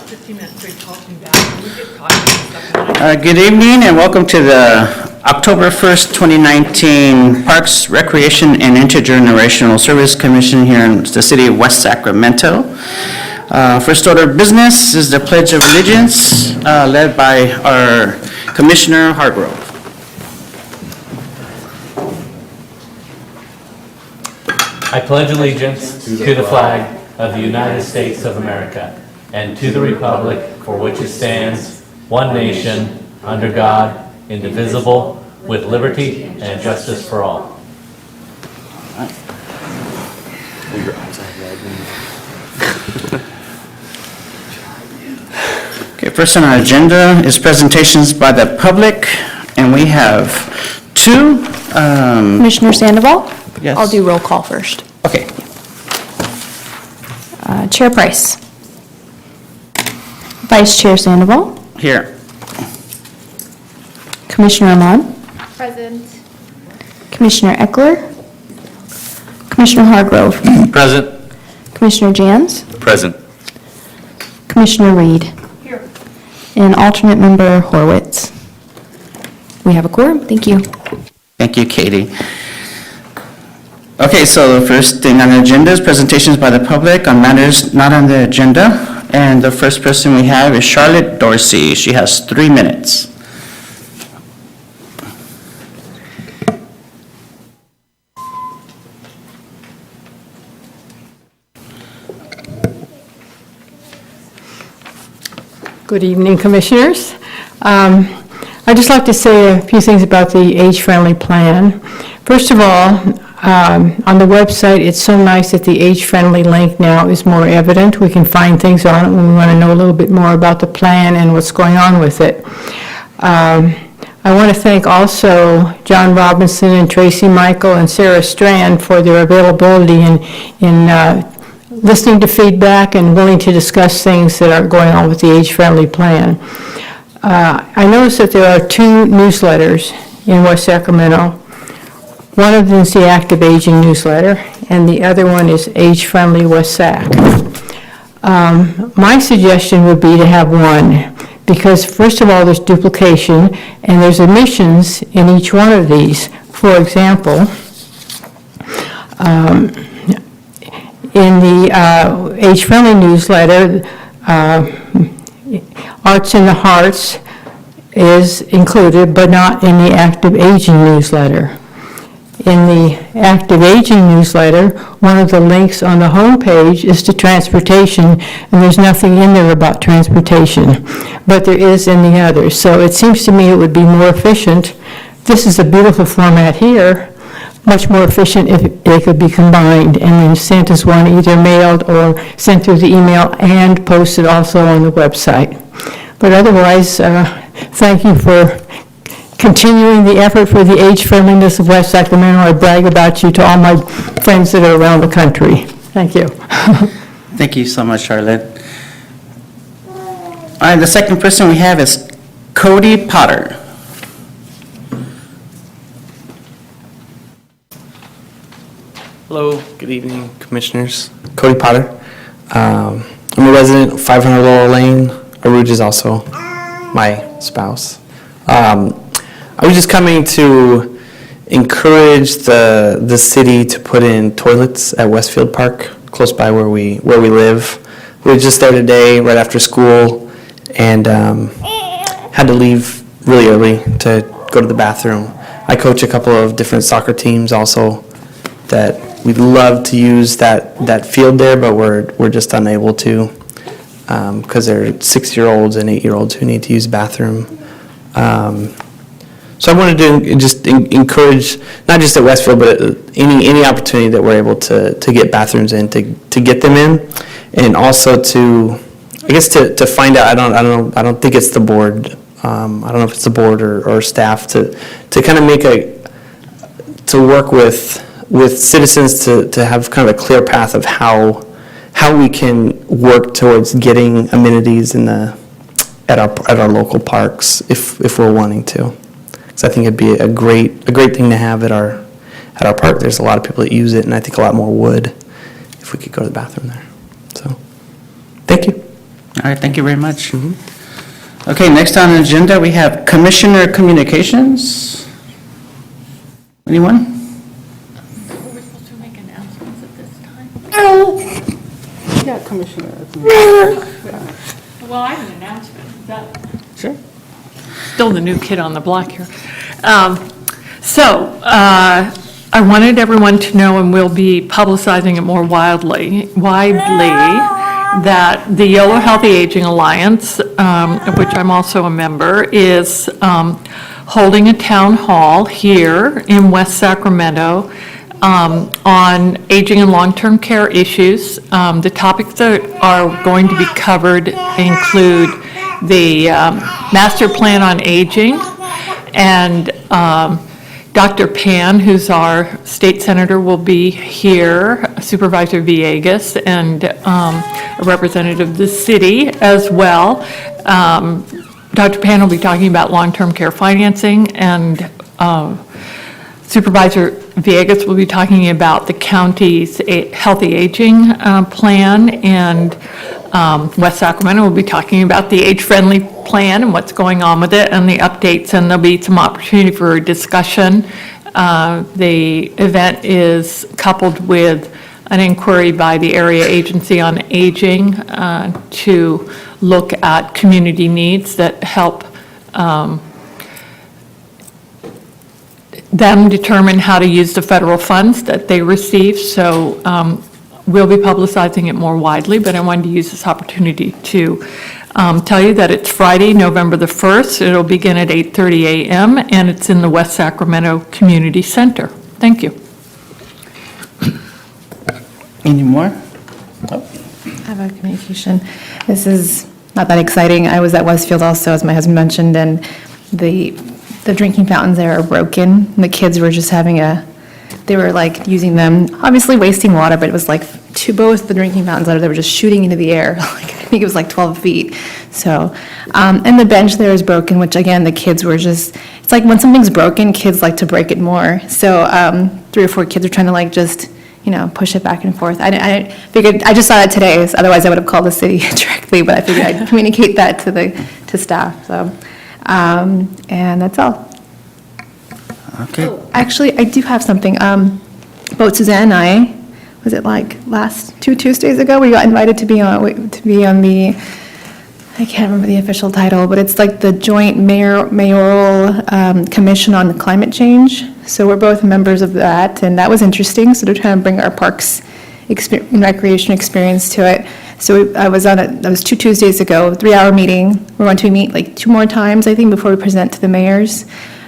15 minutes so you call me back and we get talking and stuff. Good evening and welcome to the October 1st, 2019 Parks, Recreation, and Intergenerational Service Commission here in the city of West Sacramento. First order of business is the Pledge of Allegiance led by our Commissioner Hargrove. I pledge allegiance to the flag of the United States of America and to the republic for which it stands, one nation, under God, indivisible, with liberty and justice for all. Okay, first on our agenda is presentations by the public, and we have two. Commissioner Sandoval? Yes. I'll do roll call first. Okay. Chair Price. Vice Chair Sandoval. Here. Commissioner Amon. Present. Commissioner Eckler. Commissioner Hargrove. Present. Commissioner Jans. Present. Commissioner Reed. Here. And alternate member Horwitz. We have a quorum. Thank you. Thank you, Katie. Okay, so the first thing on the agenda is presentations by the public on matters not on the agenda. And the first person we have is Charlotte Dorsey. She has 3 minutes. Good evening, Commissioners. I'd just like to say a few things about the age-friendly plan. First of all, on the website, it's so nice that the age-friendly link now is more evident. We can find things on it when we want to know a little bit more about the plan and what's going on with it. I want to thank also John Robinson and Tracy Michael and Sarah Strand for their availability in listening to feedback and willing to discuss things that are going on with the age-friendly plan. I noticed that there are 2 newsletters in West Sacramento. One of them is the Active Aging newsletter, and the other one is Age Friendly West Sac. My suggestion would be to have one, because first of all, there's duplication, and there's omissions in each one of these. For example, in the Age Friendly newsletter, Arts in the Hearts is included, but not in the Active Aging newsletter. In the Active Aging newsletter, one of the links on the home page is to transportation, and there's nothing in there about transportation, but there is in the others. So it seems to me it would be more efficient. This is a beautiful format here, much more efficient if they could be combined and then sent as one, either mailed or sent through the email and posted also on the website. But otherwise, thank you for continuing the effort for the age friendliness of West Sacramento. I brag about you to all my friends that are around the country. Thank you. Thank you so much, Charlotte. All right, the second person we have is Cody Potter. Hello, good evening, Commissioners. Cody Potter. I'm a resident of 500 Laurel Lane. Aruj is also my spouse. I was just coming to encourage the city to put in toilets at Westfield Park, close by where we live. We were just there today, right after school, and had to leave really early to go to the bathroom. I coach a couple of different soccer teams also that we'd love to use that field there, but we're just unable to because they're 6-year-olds and 8-year-olds who need to use the bathroom. So I wanted to just encourage, not just at Westfield, but any opportunity that we're able to get bathrooms in, to get them in, and also to, I guess to find out. I don't think it's the board. I don't know if it's the board or staff to kind of to work with citizens to have kind of a clear path of how we can work towards getting amenities at our local parks if we're wanting to. So I think it'd be a great thing to have at our park. There's a lot of people that use it, and I think a lot more would if we could go to the bathroom there. So, thank you. right, thank you very much. Okay, next on the agenda, we have Commissioner Communications. Anyone? We're supposed to make announcements at this time? Yeah, Commissioner. Well, I have an announcement. Is that Sure. still the new kid on the block here? I wanted everyone to know, and we'll be publicizing it more widely, that the Yolo Healthy Aging Alliance, of which I'm also a member, is holding a town hall here in West Sacramento on aging and long-term care issues. The topics that are going to be covered include the master plan on aging, and Dr. Pan, who's our state senator, will be here, Supervisor Villegas, and a representative of the city as well. Dr. Pan will be talking about long-term care financing, and Supervisor Villegas will be talking about the county's healthy aging plan, and West Sacramento will be talking about the age-friendly plan and what's going on with it and the updates, and there'll be some opportunity for discussion. The event is coupled with an inquiry by the Area Agency on Aging to look at community needs that help them determine how to use the federal funds that they receive. So we'll be publicizing it more widely, but I wanted to use this opportunity to tell you that it's Friday, November the 1st. It'll begin at 8:30 a.m. and it's in the West Sacramento Community Center. Thank you. Any more? I have a communication. This is not that exciting. I was at Westfield also, as my husband mentioned, and the drinking fountains there are broken. And the kids were just they were like using them, obviously wasting water, but it was like both the drinking fountains out there were just shooting into the air. Like, I think it was like 12 feet. So, and the bench there is broken, which again, the kids were just, it's like when something's broken, kids like to break it more. So 3 or 4 kids are trying to like just, push it back and forth. I figured, I just saw it today, so otherwise I would have called the city directly, but I figured I'd communicate that to staff, so. And that's all. Okay. Actually, I do have something. Both Suzanne and I, was it like last 2 Tuesdays ago, we got invited to be on the, I can't remember the official title, but it's like the Joint Mayoral Commission on Climate Change. So we're both members of that, and that was interesting. So they're trying to bring our parks and recreation experience to it. So I was on it, that was 2 Tuesdays ago, 3-hour meeting. We're going to meet like 2 more times, I think, before we present to the mayors.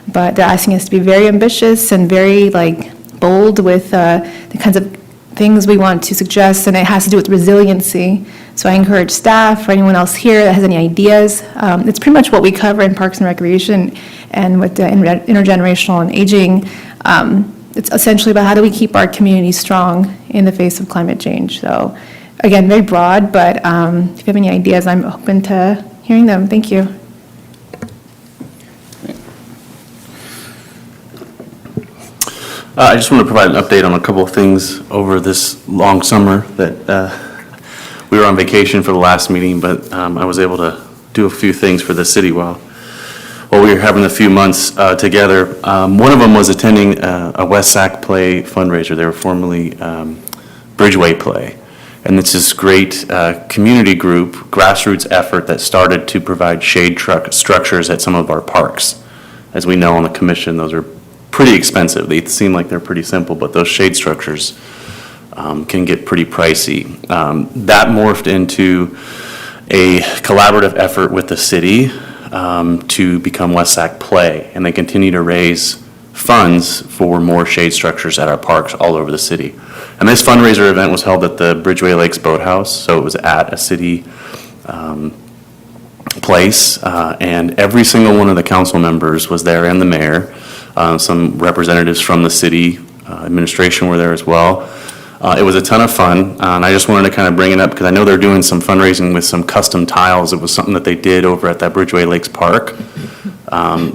But they're asking us to be very ambitious and very like bold with the kinds of things we want to suggest, and it has to do with resiliency. So I encourage staff or anyone else here that has any ideas. It's pretty much what we cover in Parks and Recreation and with the intergenerational and aging. It's essentially about how do we keep our community strong in the face of climate change. So again, very broad, but if you have any ideas, I'm open to hearing them. Thank you. I just want to provide an update on a couple of things over this long summer that we were on vacation for the last meeting, but I was able to do a few things for the city while we were having a few months together. One of them was attending a West Sac Play fundraiser. They were formerly Bridgeway Play. And it's this great community group, grassroots effort that started to provide shade structures at some of our parks. As we know on the commission, those are pretty expensive. They seem like they're pretty simple, but those shade structures can get pretty pricey. That morphed into a collaborative effort with the city to become West Sac Play, and they continue to raise funds for more shade structures at our parks all over the city. And this fundraiser event was held at the Bridgeway Lakes Boathouse, so it was at a city place, and every single one of the council members was there, and the mayor. Some representatives from the city administration were there as well. It was a ton of fun, and I just wanted to kind of bring it up because I know they're doing some fundraising with some custom tiles. It was something that they did over at that Bridgeway Lakes Park,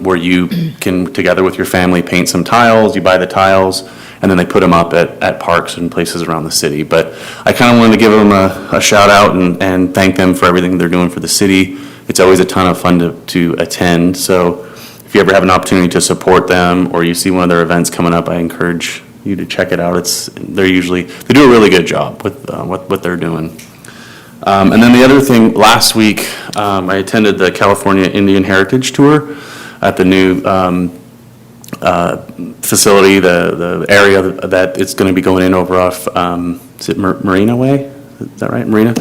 where you can, together with your family, paint some tiles. You buy the tiles, and then they put them up at parks and places around the city. But I kind of wanted to give them a shout out and thank them for everything they're doing for the city. It's always a ton of fun to attend, so if you ever have an opportunity to support them or you see one of their events coming up, I encourage you to check it out. They do a really good job with what they're doing. And then the other thing, last week, I attended the California Indian Heritage Tour at the new facility, the area that it's going to be going in over off, is it Marina Way? Is that right, Marina?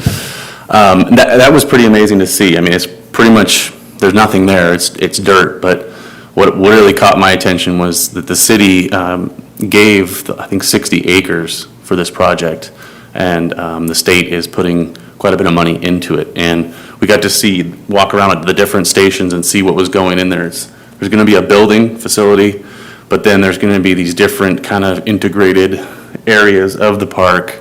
That was pretty amazing to see. I mean, it's pretty much, there's nothing there, it's dirt, but what really caught my attention was that the city gave, I think, 60 acres for this project, and the state is putting quite a bit of money into it. And we got to walk around at the different stations and see what was going in there. There's going to be a building facility, but then there's going to be these different kind of integrated areas of the park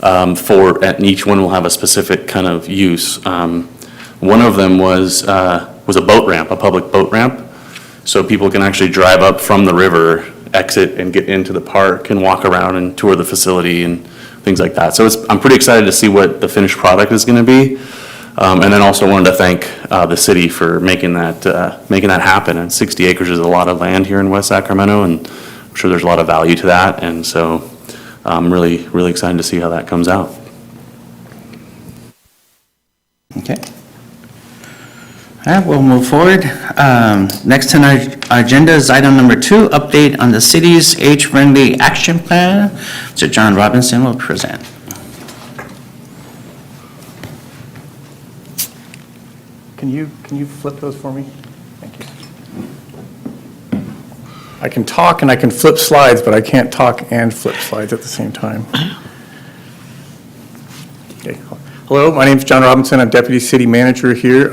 and each one will have a specific kind of use. One of them was a boat ramp, a public boat ramp, so people can actually drive up from the river, exit, and get into the park and walk around and tour the facility and things like that. So I'm pretty excited to see what the finished product is going to be. And then also wanted to thank the city for making that happen. And 60 acres is a lot of land here in West Sacramento, and I'm sure there's a lot of value to that. And so I'm really, really excited to see how that comes out. Okay. All right, we'll move forward. Next on our agenda is item number 2, update on the city's age-friendly action plan. Mr. John Robinson will present. Can you flip those for me? Thank you. I can talk and I can flip slides, but I can't talk and flip slides at the same time. Okay. Hello, my name is John Robinson. I'm Deputy City Manager here.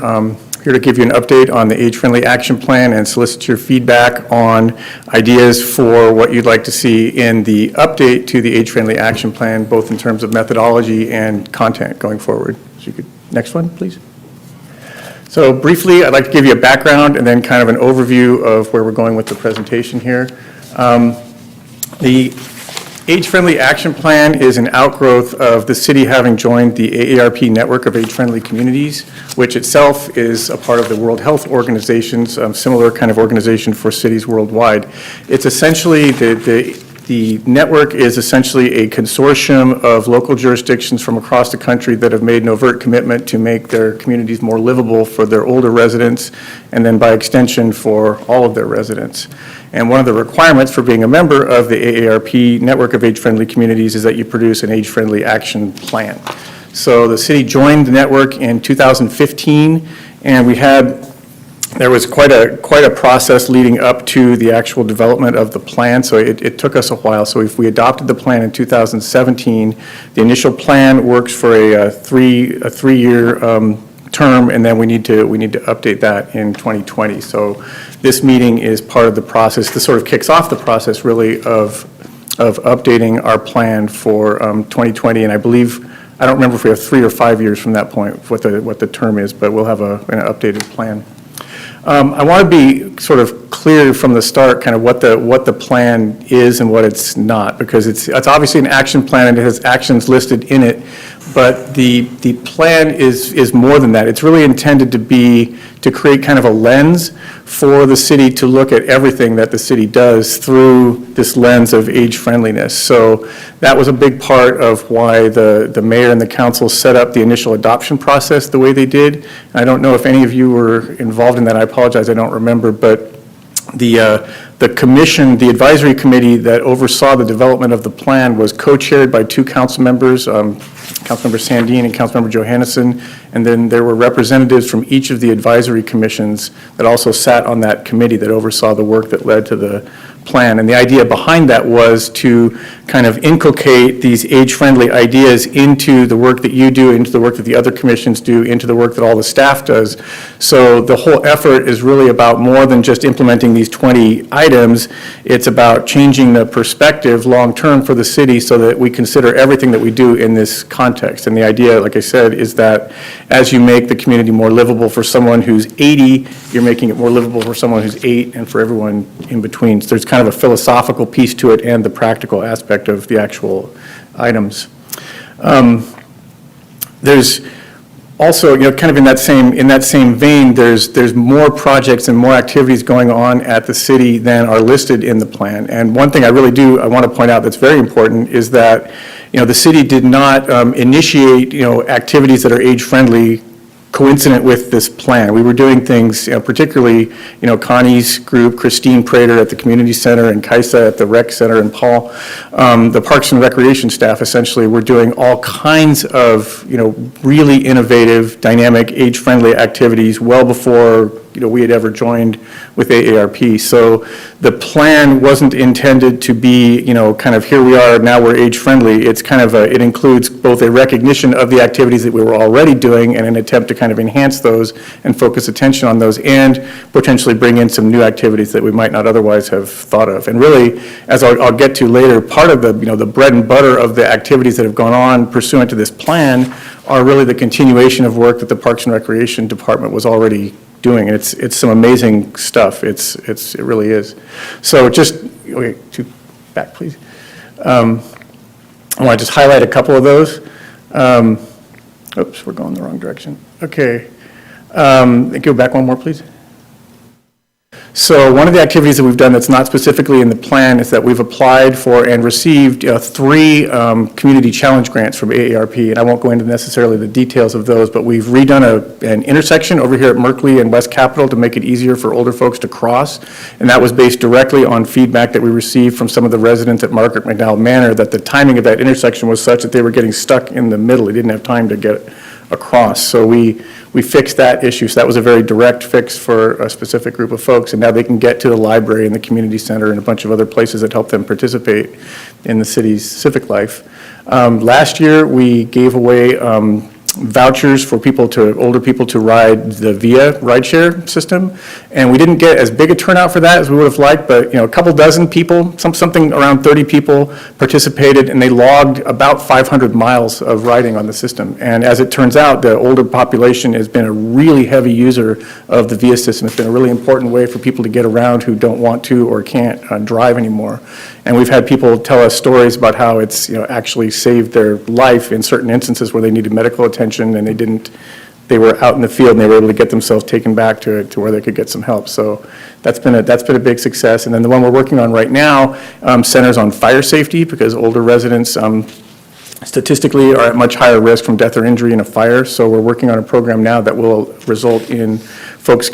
Here to give you an update on the Age-Friendly Action Plan and solicit your feedback on ideas for what you'd like to see in the update to the Age-Friendly Action Plan, both in terms of methodology and content going forward. So you could, next one, please. So briefly, I'd like to give you a background and then kind of an overview of where we're going with the presentation here. The Age-Friendly Action Plan is an outgrowth of the city having joined the AARP network of age-friendly communities, which itself is a part of the World Health Organization's similar kind of organization for cities worldwide. It's essentially, the network is essentially a consortium of local jurisdictions from across the country that have made an overt commitment to make their communities more livable for their older residents, and then by extension for all of their residents. And one of the requirements for being a member of the AARP network of age-friendly communities is that you produce an age-friendly action plan. So the city joined the network in 2015, and there was quite a process leading up to the actual development of the plan, so it took us a while. So if we adopted the plan in 2017, the initial plan works for a three-year term, and then we need to update that in 2020. So this meeting is part of the process. This sort of kicks off the process, really, of updating our plan for 2020, and I believe, I don't remember if we have 3 or 5 years from that point, what the term is, but we'll have an updated plan. I want to be sort of clear from the start kind of what the plan is and what it's not, because it's obviously an action plan and it has actions listed in it, but the plan is more than that. It's really intended to create kind of a lens for the city to look at everything that the city does through this lens of age friendliness. So that was a big part of why the mayor and the council set up the initial adoption process the way they did. And I don't know if any of you were involved in that. I apologize, I don't remember, but the commission, the advisory committee that oversaw the development of the plan was co-chaired by 2 council members, Councilmember Sandine and Councilmember Johannesson, and then there were representatives from each of the advisory commissions that also sat on that committee that oversaw the work that led to the plan. And the idea behind that was to kind of inculcate these age-friendly ideas into the work that you do, into the work that the other commissions do, into the work that all the staff does. So the whole effort is really about more than just implementing these 20 items. It's about changing the perspective long-term for the city so that we consider everything that we do in this context. And the idea, like I said, is that as you make the community more livable for someone who's 80, you're making it more livable for someone who's 8 and for everyone in between. So there's kind kind of a philosophical piece to it and the practical aspect of the actual items. There's also, kind of in that same vein, there's more projects and more activities going on at the city than are listed in the plan. And one thing I want to point out that's very important is that, the city did not initiate, activities that are age-friendly coincident with this plan. We were doing things, particularly, Connie's group, Christine Prater at the community center, and Kaisa at the rec center, and Paul, the Parks and Recreation staff, essentially, were doing all kinds of, really innovative, dynamic, age-friendly activities well before, we had ever joined with AARP. So the plan wasn't intended to be, kind of here we are, now we're age-friendly. It's kind of it includes both a recognition of the activities that we were already doing and an attempt to kind of enhance those and focus attention on those and potentially bring in some new activities that we might not otherwise have thought of. And really, as I'll get to later, part of the, the bread and butter of the activities that have gone on pursuant to this plan are really the continuation of work that the Parks and Recreation Department was already doing, and it's some amazing stuff. It really is. So back please. I want to just highlight a couple of those. Oops, we're going the wrong direction. Okay, go back one more, please. So one of the activities that we've done that's not specifically in the plan is that we've applied for and received 3 community challenge grants from AARP, and I won't go into necessarily the details of those, but we've redone an intersection over here at Merkley and West Capitol to make it easier for older folks to cross, and that was based directly on feedback that we received from some of the residents at Margaret McDowell Manor that the timing of that intersection was such that they were getting stuck in the middle. They didn't have time to get across. So we fixed that issue. So that was a very direct fix for a specific group of folks, and now they can get to the library and the community center and a bunch of other places that help them participate in the city's civic life. Last year, we gave away vouchers for older people to ride the VIA rideshare system, and we didn't get as big a turnout for that as we would have liked, but a couple dozen people, something around 30 people participated, and they logged about 500 miles of riding on the system. And as it turns out, the older population has been a really heavy user of the VIA system. It's been a really important way for people to get around who don't want to or can't drive anymore. And we've had people tell us stories about how it's actually saved their life in certain instances where they needed medical attention and they were out in the field and they were able to get themselves taken back to where they could get some help. So that's been a big success. And then the one we're working on right now centers on fire safety, because older residents statistically are at much higher risk from death or injury in a fire. So we're working on a program now that will result in folks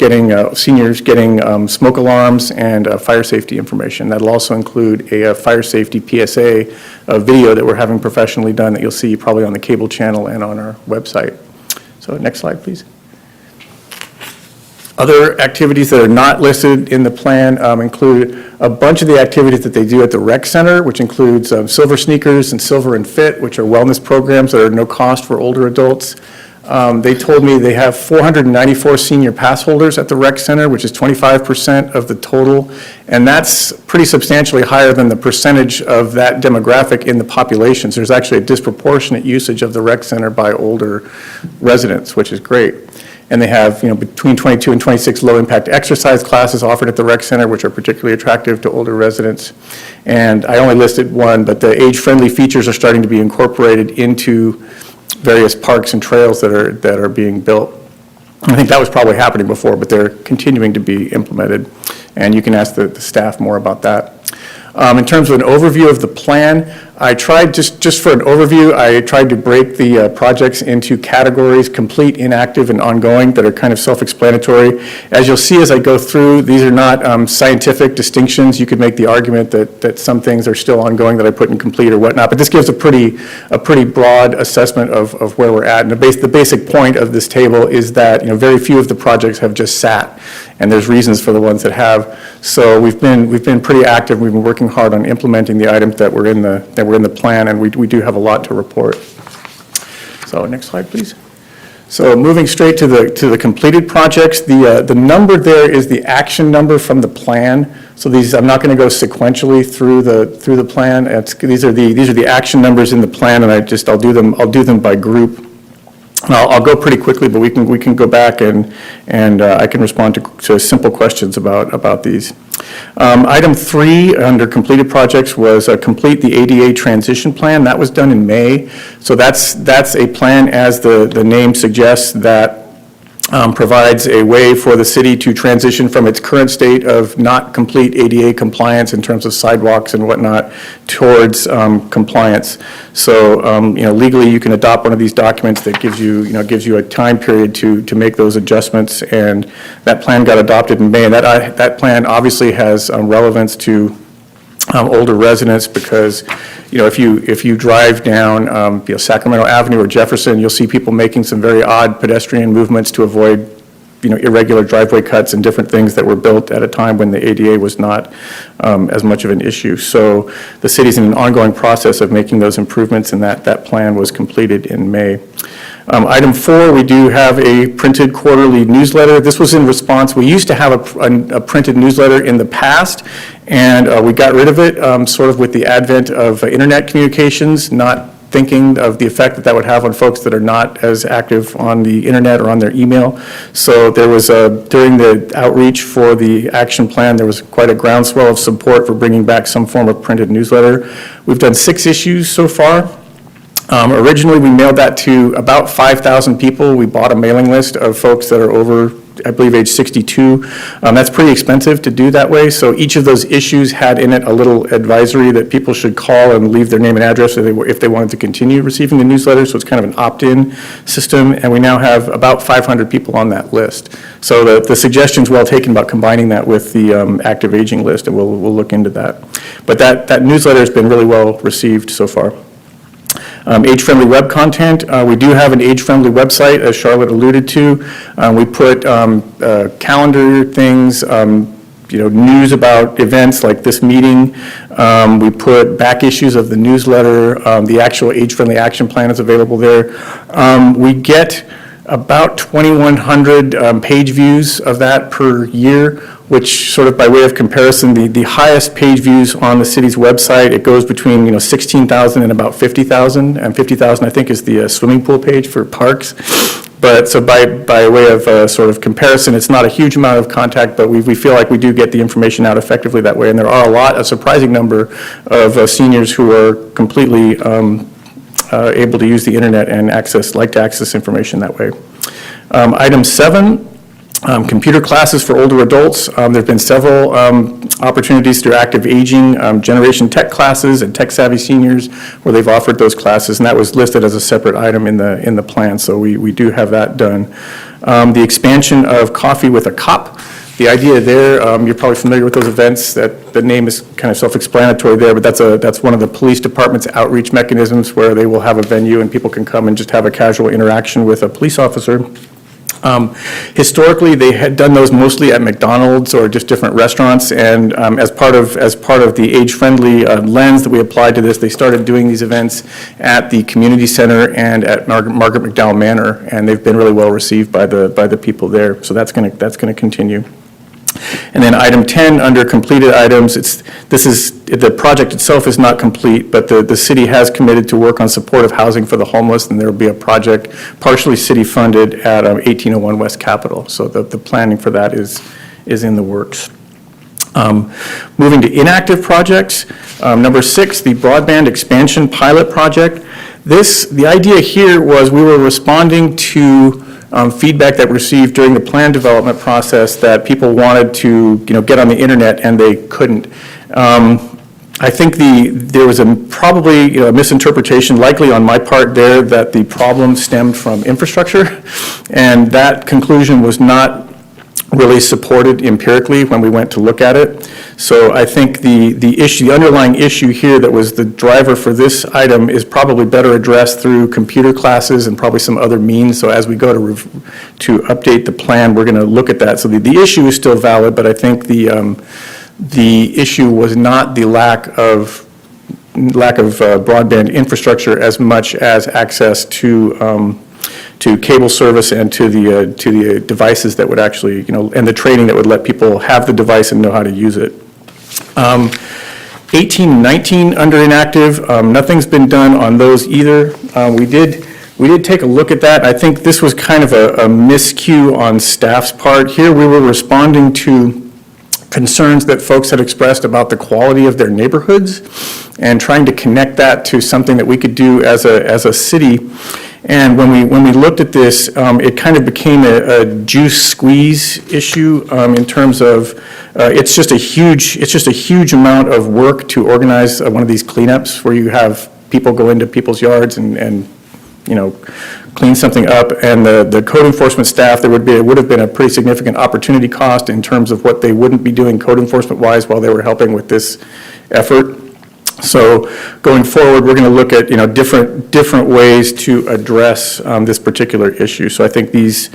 seniors getting smoke alarms and fire safety information. That'll also include a fire safety PSA video that we're having professionally done that you'll see probably on the cable channel and on our website. So next slide, please. Other activities that are not listed in the plan include a bunch of the activities that they do at the rec center, which includes Silver Sneakers and Silver and Fit, which are wellness programs that are no cost for older adults. They told me they have 494 senior pass holders at the rec center, which is 25% of the total, and that's pretty substantially higher than the percentage of that demographic in the population. So there's actually a disproportionate usage of the rec center by older residents, which is great. And they have, between 22 and 26 low-impact exercise classes offered at the rec center, which are particularly attractive to older residents. And I only listed one, but the age-friendly features are starting to be incorporated into various parks and trails that are being built. I think that was probably happening before, but they're continuing to be implemented. And you can ask the staff more about that. In terms of an overview of the plan, I tried, just for an overview, I tried to break the projects into categories, complete, inactive, and ongoing, that are kind of self-explanatory. As you'll see as I go through, these are not scientific distinctions. You could make the argument that some things are still ongoing that I put in complete or whatnot, but this gives a pretty broad assessment of where we're at. And the basic point of this table is that very few of the projects have just sat, and there's reasons for the ones that have. So we've been pretty active. We've been working hard on implementing the items that were in the plan, and we do have a lot to report. So next slide, please. So moving straight to the completed projects, the number there is the action number from the plan. So these, I'm not going to go sequentially through the plan. These are the action numbers in the plan, and I'll do them by group. And I'll go pretty quickly, but we can go back and I can respond to simple questions about these. Item 3 under completed projects was complete the ADA transition plan. That was done in May. So that's a plan, as the name suggests, that provides a way for the city to transition from its current state of not complete ADA compliance in terms of sidewalks and whatnot towards compliance. So, legally, you can adopt one of these documents that gives you a time period to make those adjustments, and that plan got adopted in May. And that plan obviously has relevance to older residents, because if you drive down Sacramento Avenue or Jefferson, you'll see people making some very odd pedestrian movements to avoid irregular driveway cuts and different things that were built at a time when the ADA was not as much of an issue. So the city's in an ongoing process of making those improvements, and that plan was completed in May. Item 4, we do have a printed quarterly newsletter. This was in response, we used to have a printed newsletter in the past, and we got rid of it sort of with the advent of internet communications, not thinking of the effect that would have on folks that are not as active on the internet or on their email. So there was during the outreach for the action plan, there was quite a groundswell of support for bringing back some form of printed newsletter. We've done 6 issues so far. Originally, we mailed that to about 5,000 people. We bought a mailing list of folks that are over, I believe, age 62. That's pretty expensive to do that way, so each of those issues had in it a little advisory that people should call and leave their name and address if they wanted to continue receiving the newsletter, so it's kind of an opt-in system, and we now have about 500 people on that list. So the suggestion's well taken about combining that with the active aging list, and we'll look into that. But that newsletter has been really well received so far. Age-friendly web content. We do have an age-friendly website, as Charlotte alluded to. We put calendar things, news about events like this meeting. We put back issues of the newsletter. The actual age-friendly action plan is available there. We get about 2,100 page views of that per year, which sort of by way of comparison, the highest page views on the city's website, it goes between 16,000 and about 50,000, and 50,000 I think is the swimming pool page for parks. But so by way of sort of comparison, it's not a huge amount of contact, but we feel like we do get the information out effectively that way, and there are a surprising number of seniors who are completely able to use the internet and like to access information that way. Item 7, computer classes for older adults. There have been several opportunities through active aging, generation tech classes and tech savvy seniors where they've offered those classes, and that was listed as a separate item in the plan, so we do have that done. The expansion of Coffee with a Cop. The idea there, you're probably familiar with those events, that the name is kind of self-explanatory there, but that's one of the police department's outreach mechanisms where they will have a venue and people can come and just have a casual interaction with a police officer. Historically, they had done those mostly at McDonald's or just different restaurants, and as part of the age-friendly lens that we applied to this, they started doing these events at the community center and at Margaret McDowell Manor, and they've been really well received by the people there. So that's going to continue. And then item 10, under completed items, the project itself is not complete, but the city has committed to work on supportive housing for the homeless, and there will be a project partially city-funded at 1801 West Capitol. So the planning for that is in the works. Moving to inactive projects, number 6, the broadband expansion pilot project. The idea here was we were responding to feedback that we received during the plan development process that people wanted to, get on the internet and they couldn't. I think there was probably a misinterpretation, likely on my part there, that the problem stemmed from infrastructure, and that conclusion was not really supported empirically when we went to look at it. So I think the underlying issue here that was the driver for this item is probably better addressed through computer classes and probably some other means. So as we go to update the plan, we're going to look at that. So the issue is still valid, but I think the issue was not the lack of broadband infrastructure as much as access to cable service and to the devices that would actually, and the training that would let people have the device and know how to use it. 18 and 19 under inactive, nothing's been done on those either. We We did take a look at that. I think this was kind of a miscue on staff's part. Here, we were responding to concerns that folks had expressed about the quality of their neighborhoods and trying to connect that to something that we could do as a city. And when we looked at this, it kind of became a juice squeeze issue in terms of it's just a huge amount of work to organize one of these cleanups where you have people go into people's yards and clean something up. And the code enforcement staff, it would have been a pretty significant opportunity cost in terms of what they wouldn't be doing code enforcement wise while they were helping with this effort. So going forward, we're going to look at different ways to address this particular issue. So I think these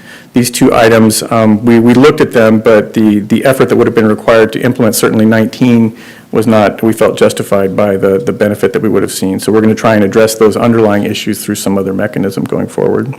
two items, we looked at them, but the effort that would have been required to implement certainly 19 was not, we felt, justified by the benefit that we would have seen. So we're going to try and address those underlying issues through some other mechanism going forward.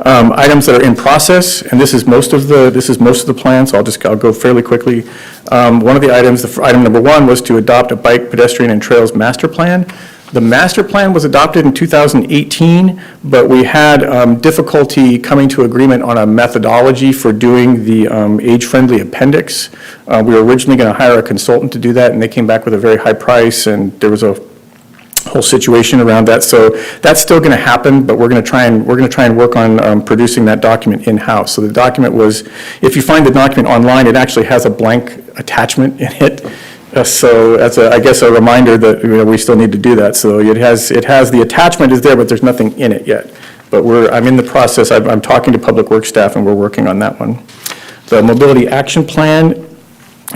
Items that are in process, and this is most of the plan, so I'll go fairly quickly. One of the items, item number 1, was to adopt a bike, pedestrian, and trails master plan. The master plan was adopted in 2018, but we had difficulty coming to agreement on a methodology for doing the age-friendly appendix. We were originally going to hire a consultant to do that, and they came back with a very high price, and there was a whole situation around that. So that's still going to happen, but we're going to try and work on producing that document in-house. So the document was, if you find the document online, it actually has a blank attachment in it. So that's I guess a reminder that we still need to do that. So it has the attachment is there, but there's nothing in it yet. But I'm in the process. I'm talking to Public Works staff, and we're working on that one. The Mobility Action Plan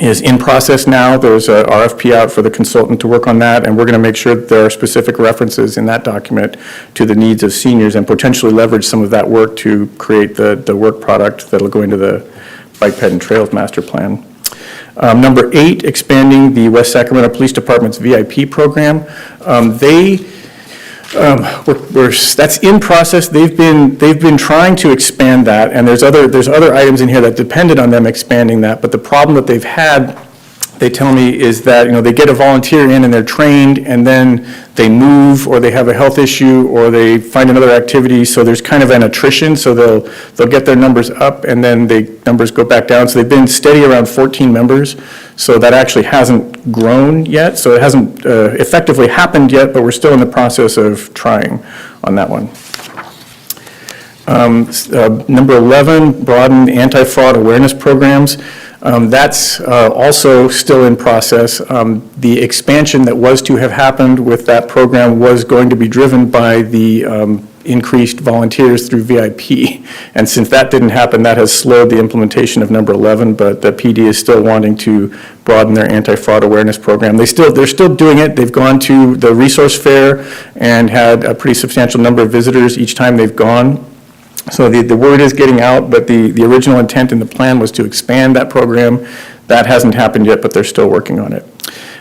is in process now. There's a RFP out for the consultant to work on that, and we're going to make sure that there are specific references in that document to the needs of seniors and potentially leverage some of that work to create the work product that'll go into the Bike Ped and Trails Master Plan. Number 8, expanding the West Sacramento Police Department's VIP program. That's in process. They've been trying to expand that, and there's other items in here that depended on them expanding that. But the problem that they've had, they tell me, is that they get a volunteer in and they're trained, and then they move, or they have a health issue, or they find another activity. So there's kind of an attrition. So they'll get their numbers up, and then the numbers go back down. So they've been steady around 14 members. So that actually hasn't grown yet. So it hasn't effectively happened yet, but we're still in the process of trying on that one. Number 11, broaden anti-fraud awareness programs. That's also still in process. The expansion that was to have happened with that program was going to be driven by the increased volunteers through VIP. And since that didn't happen, that has slowed the implementation of number 11, but the PD is still wanting to broaden their anti-fraud awareness program. They're still doing it. They've gone to the resource fair and had a pretty substantial number of visitors each time they've gone. So the word is getting out, but the original intent in the plan was to expand that program. That hasn't happened yet, but they're still working on it.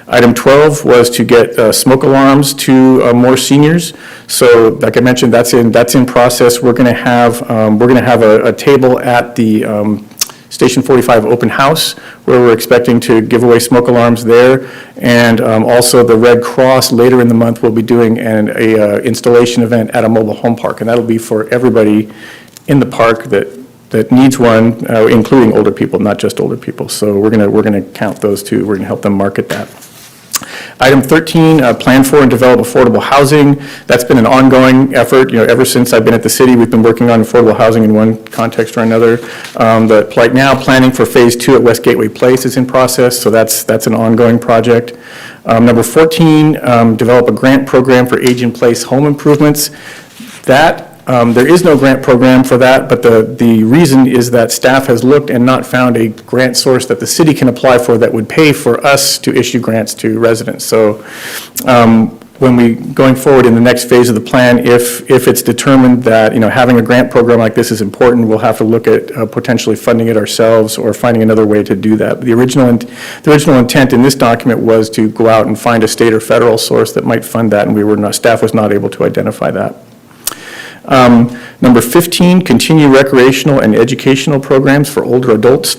Item 12 was to get smoke alarms to more seniors. So, like I mentioned, that's in process. We're going to have a table at the Station 45 open house where we're expecting to give away smoke alarms there, and also the Red Cross later in the month will be doing an installation event at a mobile home park, and that'll be for everybody in the park that needs one, including older people, not just older people. So we're gonna count those two. We're gonna help them market that. Item 13, plan for and develop affordable housing. That's been an ongoing effort. Ever since I've been at the city, we've been working on affordable housing in one context or another. But right now, planning for phase 2 at West Gateway Place is in process, so that's an ongoing project. Number 14, develop a grant program for age-in-place home improvements. There is no grant program for that, but the reason is that staff has looked and not found a grant source that the city can apply for that would pay for us to issue grants to residents. So going forward in the next phase of the plan, if it's determined that having a grant program like this is important, we'll have to look at potentially funding it ourselves or finding another way to do that. The original intent in this document was to go out and find a state or federal source that might fund that, and staff was not able to identify that. Number 15, continue recreational and educational programs for older adults.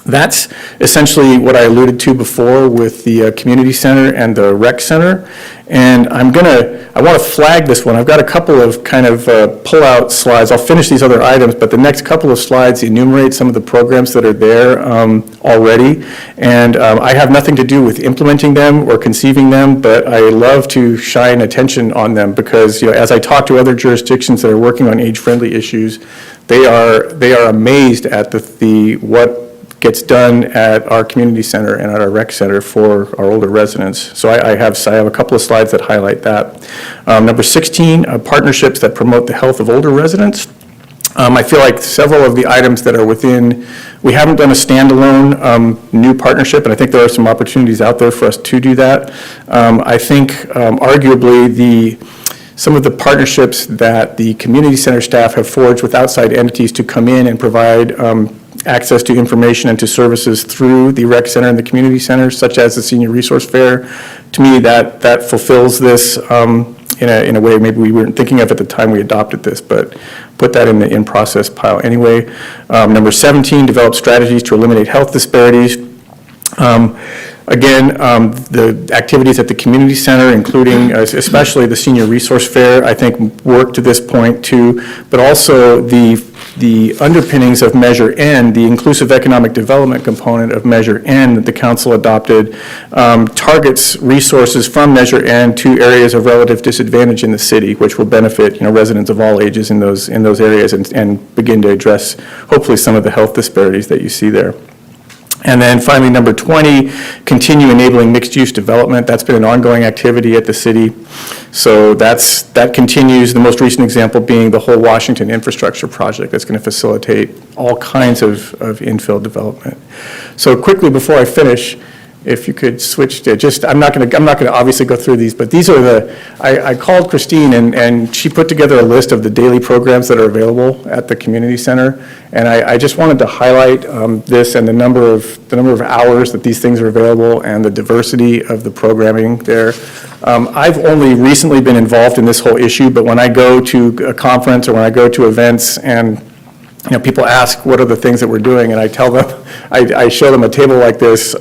That's essentially what I alluded to before with the community center and the rec center. And I want to flag this one. I've got a couple of kind of pull-out slides. I'll finish these other items, but the next couple of slides enumerate some of the programs that are there already. And I have nothing to do with implementing them or conceiving them, but I love to shine attention on them because, as I talk to other jurisdictions that are working on age-friendly issues, they are amazed at what gets done at our community center and at our rec center for our older residents. So I have a couple of slides that highlight that. Number 16, partnerships that promote the health of older residents. I feel like several of the items that are within, we haven't done a standalone new partnership, and I think there are some opportunities out there for us to do that. I think arguably some of the partnerships that the community center staff have forged with outside entities to come in and provide access to information and to services through the rec center and the community center, such as the senior resource fair, to me that fulfills this in a way maybe we weren't thinking of at the time we adopted this, but put that in the in-process pile anyway. Number 17, develop strategies to eliminate health disparities. Again, the activities at the community center, including especially the senior resource fair, I think work to this point too, but also the underpinnings of Measure N, the inclusive economic development component of Measure N that the council adopted, targets resources from Measure N to areas of relative disadvantage in the city, which will benefit residents of all ages in those areas and begin to address hopefully some of the health disparities that you see there. And then finally, number 20, continue enabling mixed-use development. That's been an ongoing activity at the city. So that continues, the most recent example being the whole Washington infrastructure project that's going to facilitate all kinds of infill development. So quickly, before I finish, if you could switch to I'm not going to obviously go through these, but these are I called Christine and she put together a list of the daily programs that are available at the community center. And I just wanted to highlight this and the number of hours that these things are available and the diversity of the programming there. I've only recently been involved in this whole issue, but when I go to a conference or when I go to events and people ask what are the things that we're doing, and I tell them, I show them a table like this,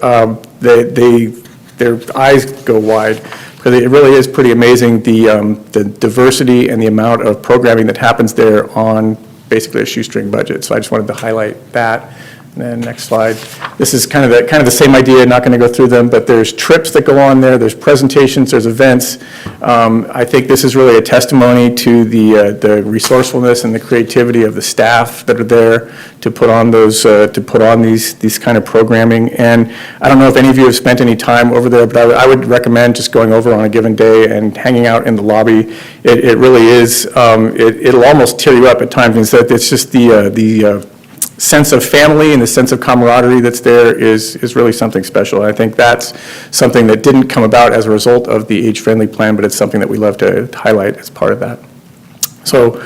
their eyes go wide, because it really is pretty amazing the diversity and the amount of programming that happens there on basically a shoestring budget. So I just wanted to highlight that. And then next slide. This is kind of the same idea, not going to go through them, but there's trips that go on there, there's presentations, there's events. I think this is really a testimony to the resourcefulness and the creativity of the staff that are there to put on these kind of programming. And I don't know if any of you have spent any time over there, but I would recommend just going over on a given day and hanging out in the lobby. It really is, it'll almost tear you up at times. It's just the sense of family and the sense of camaraderie that's there is really something special. And I think that's something that didn't come about as a result of the age-friendly plan, but it's something that we love to highlight as part of that. So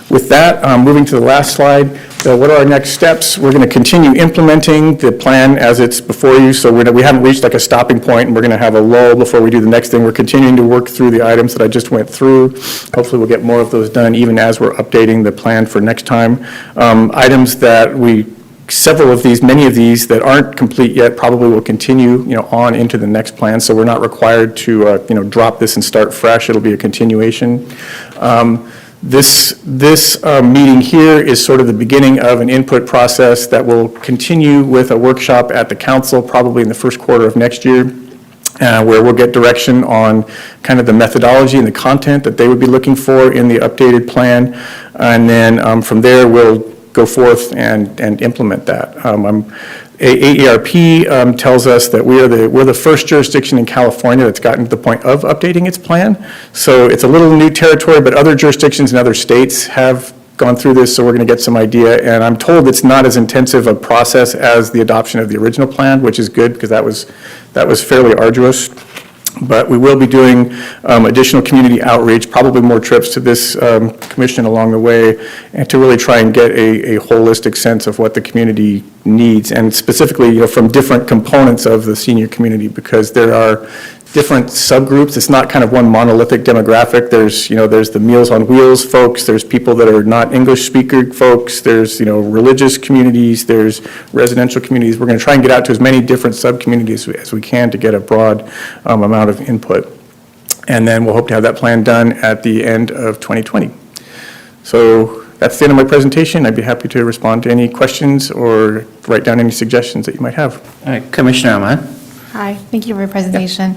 with that, moving to the last slide, what are our next steps? We're going to continue implementing the plan as it's before you, so we haven't reached like a stopping point, and we're going to have a lull before we do the next thing. We're continuing to work through the items that I just went through. Hopefully we'll get more of those done even as we're updating the plan for next time. Items that many of these that aren't complete yet probably will continue, on into the next plan, so we're not required to, drop this and start fresh. It'll be a continuation. This meeting here is sort of the beginning of an input process that will continue with a workshop at the council probably in the first quarter of next year, where we'll get direction on kind of the methodology and the content that they would be looking for in the updated plan. And then from there, we'll go forth and implement that. AERP tells us that we're the first jurisdiction in California that's gotten to the point of updating its plan. So it's a little new territory, but other jurisdictions in other states have gone through this, so we're going to get some idea. And I'm told it's not as intensive a process as the adoption of the original plan, which is good because that was fairly arduous. But we will be doing additional community outreach, probably more trips to this commission along the way, and to really try and get a holistic sense of what the community needs, and specifically, from different components of the senior community, because there are different subgroups. It's not kind of one monolithic demographic. There's, there's the Meals on Wheels folks, there's people that are not English speaker folks, there's, religious communities, there's residential communities. We're going to try and get out to as many different sub-communities as we can to get a broad amount of input. And then we'll hope to have that plan done at the end of 2020. So that's the end of my presentation. I'd be happy to respond to any questions or write down any suggestions that you might have. All right, Commissioner Ahmad. Hi, thank you for your presentation.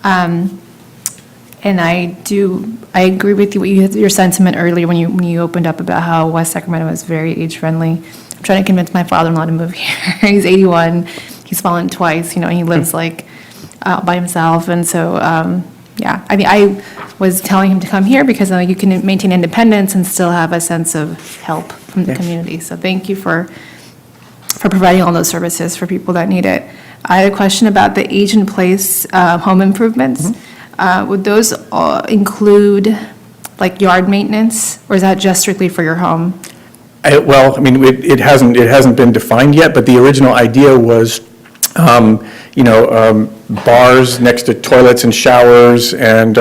And I agree with you, your sentiment earlier when you opened up about how West Sacramento is very age-friendly. I'm trying to convince my father-in-law to move here. He's 81, he's fallen twice, and he lives like out by himself. And so, yeah, I mean, I was telling him to come here because you can maintain independence and still have a sense of help from the community. So thank you for providing all those services for people that need it. I had a question about the age-in-place home improvements. Would those include like yard maintenance, or is that just strictly for your home? Well, I mean, it hasn't been defined yet, but the original idea was, bars next to toilets and showers and,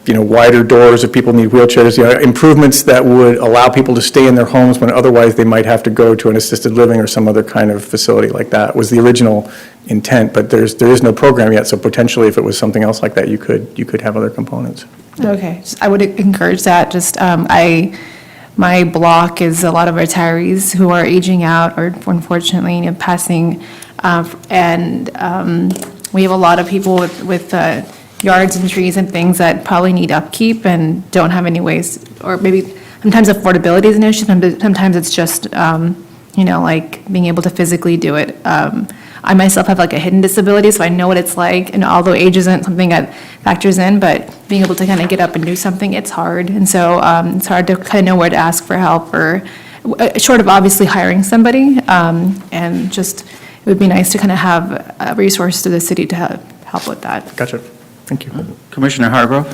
wider doors if people need wheelchairs, improvements that would allow people to stay in their homes when otherwise they might have to go to an assisted living or some other kind of facility like that was the original intent, but there is no program yet, so potentially if it was something else like that, you could have other components. Okay, I would encourage that. Just, my block is a lot of retirees who are aging out or unfortunately passing, and we have a lot of people with yards and trees and things that probably need upkeep and don't have any ways, or maybe sometimes affordability is an issue, sometimes it's just, like being able to physically do it. I myself have like a hidden disability, so I know what it's like, and although age isn't something that factors in, but being able to kind of get up and do something, it's hard. And so it's hard to kind of know where to ask for help, or short of obviously hiring somebody, and just, it would be nice to kind of have a resource to the city to help with that. Gotcha. Thank you. Commissioner Hargrove.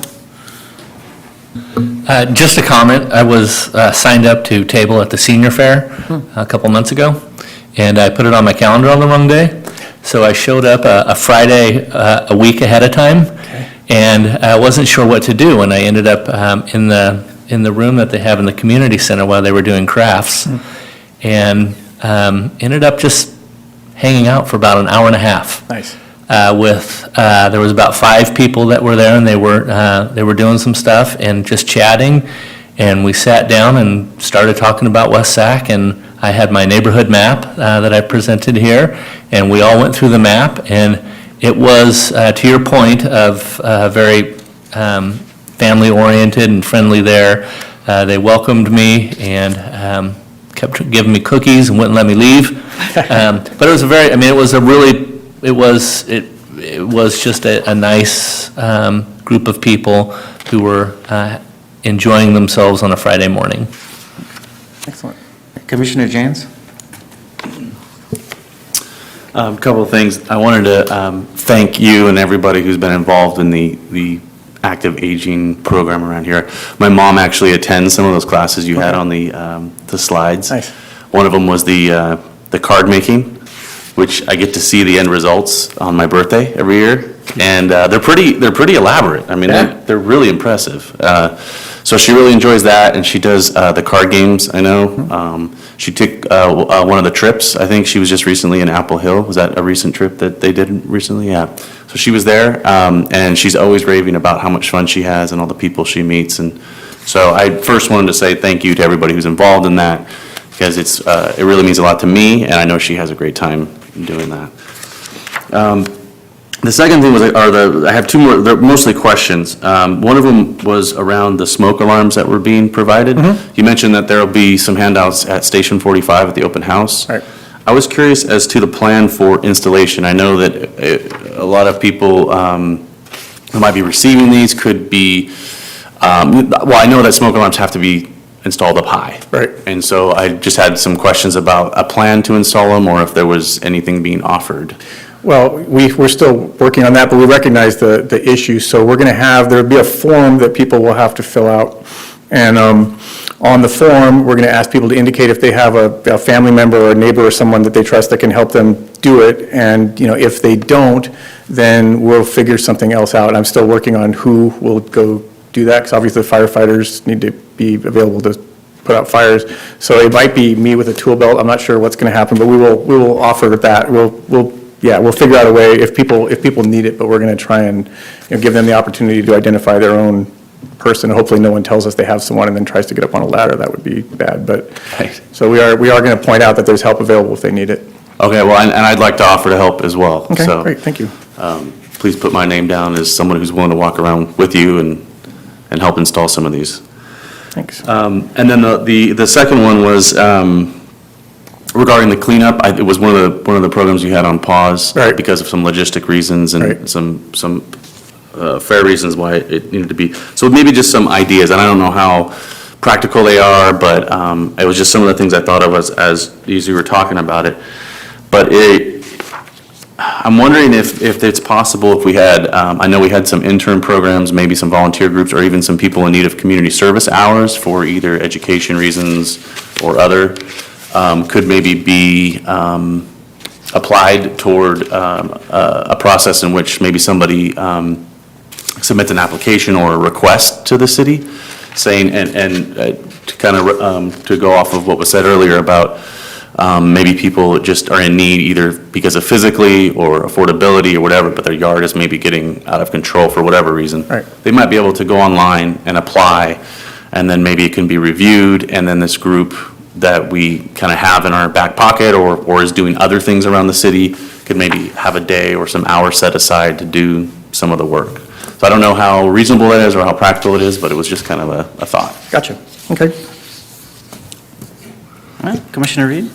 Just a comment, I was signed up to table at the senior fair a couple months ago, and I put it on my calendar on the wrong day. So I showed up a Friday a week ahead of time, and I wasn't sure what to do, and I ended up in the room that they have in the community center while they were doing crafts, and ended up just hanging out for about an hour and a half. Nice. There was about 5 people that were there, and they were doing some stuff and just chatting, and we sat down and started talking about West Sac, and I had my neighborhood map that I presented here, and we all went through the map, and it was, to your point, of very family-oriented and friendly there. They welcomed me and kept giving me cookies and wouldn't let me leave. But it was it was just a nice group of people who were enjoying themselves on a Friday morning. Excellent. Commissioner Jans. A couple of things. I wanted to thank you and everybody who's been involved in the active aging program around here. My mom actually attends some of those classes you had on the slides. Nice. One of them was the card making, which I get to see the end results on my birthday every year, and they're pretty elaborate. I mean, they're really impressive. So she really enjoys that, and she does the card games. I know she took one of the trips. I think she was just recently in Apple Hill. Was that a recent trip that they did recently? Yeah. So she was there, and she's always raving about how much fun she has and all the people she meets. And so I first wanted to say thank you to everybody who's involved in that, because it really means a lot to me, and I know she has a great time doing that. The second thing was, I have 2 more, they're mostly questions. One of them was around the smoke alarms that were being provided. You mentioned that there'll be some handouts at Station 45 at the open house. Right. I was curious as to the plan for installation. I know that a lot of people who might be receiving these could be, well, I know that smoke alarms have to be installed up high. Right. And so I just had some questions about a plan to install them, or if there was anything being offered. Well, we're still working on that, but we recognize the issue. So we're going to there'll be a form that people will have to fill out. And on On the form, we're going to ask people to indicate if they have a family member or a neighbor or someone that they trust that can help them do it. And, if they don't, then we'll figure something else out. I'm still working on who will go do that, because obviously firefighters need to be available to put out fires. So it might be me with a tool belt. I'm not sure what's going to happen, but we will offer that. We'll figure out a way if people need it, but we're going to try and give them the opportunity to identify their own person. Hopefully no one tells us they have someone and then tries to get up on a ladder. That would be bad, but, Right. so we are going to point out that there's help available if they need it. Okay, well, and I'd like to offer to help as well. Okay, So, great, thank you. Please put my name down as someone who's willing to walk around with you and help install some of these. Thanks. And then the second one was regarding the cleanup. It was one of the programs you had on pause. Right. Because of some logistic reasons and Right. some fair reasons why it needed to be. So maybe just some ideas, and I don't know how practical they are, but it was just some of the things I thought of as you were talking about it. But I'm wondering if it's possible if we had, I know we had some intern programs, maybe some volunteer groups, or even some people in need of community service hours for either education reasons or other, could maybe be applied toward a process in which maybe somebody submits an application or a request to the city, saying, and to kind of, to go off of what was said earlier about maybe people just are in need either because of physically or affordability or whatever, but their yard is maybe getting out of control for whatever reason. Right. They might be able to go online and apply, and then maybe it can be reviewed, and then this group that we kind of have in our back pocket or is doing other things around the city could maybe have a day or some hours set aside to do some of the work. So I don't know how reasonable it is or how practical it is, but it was just kind of a thought. Gotcha, okay. All right, Commissioner Reed?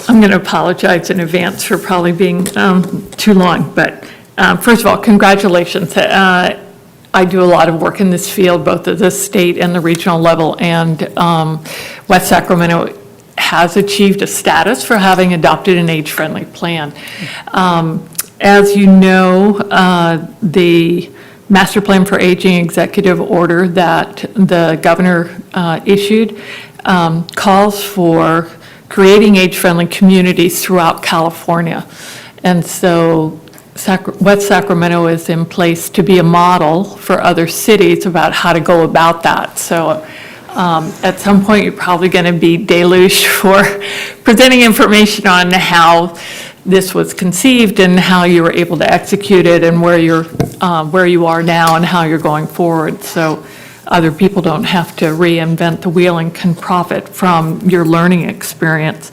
I'm going to apologize in advance for probably being too long, but first of all, congratulations. I do a lot of work in this field, both at the state and the regional level, and West Sacramento has achieved a status for having adopted an age-friendly plan. As you know, the Master Plan for Aging executive order that the governor issued calls for creating age-friendly communities throughout California. And so West Sacramento is in place to be a model for other cities about how to go about that. So at some point, you're probably going to be deluged for presenting information on how this was conceived and how you were able to execute it and where you are now and how you're going forward. So other people don't have to reinvent the wheel and can profit from your learning experience.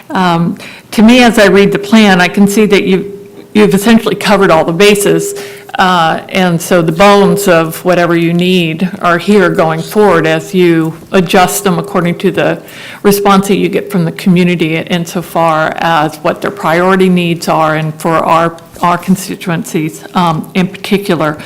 To me, as I read the plan, I can see that you've essentially covered all the bases. And so the bones of whatever you need are here going forward as you adjust them according to the response that you get from the community insofar as what their priority needs are and for our constituencies in particular.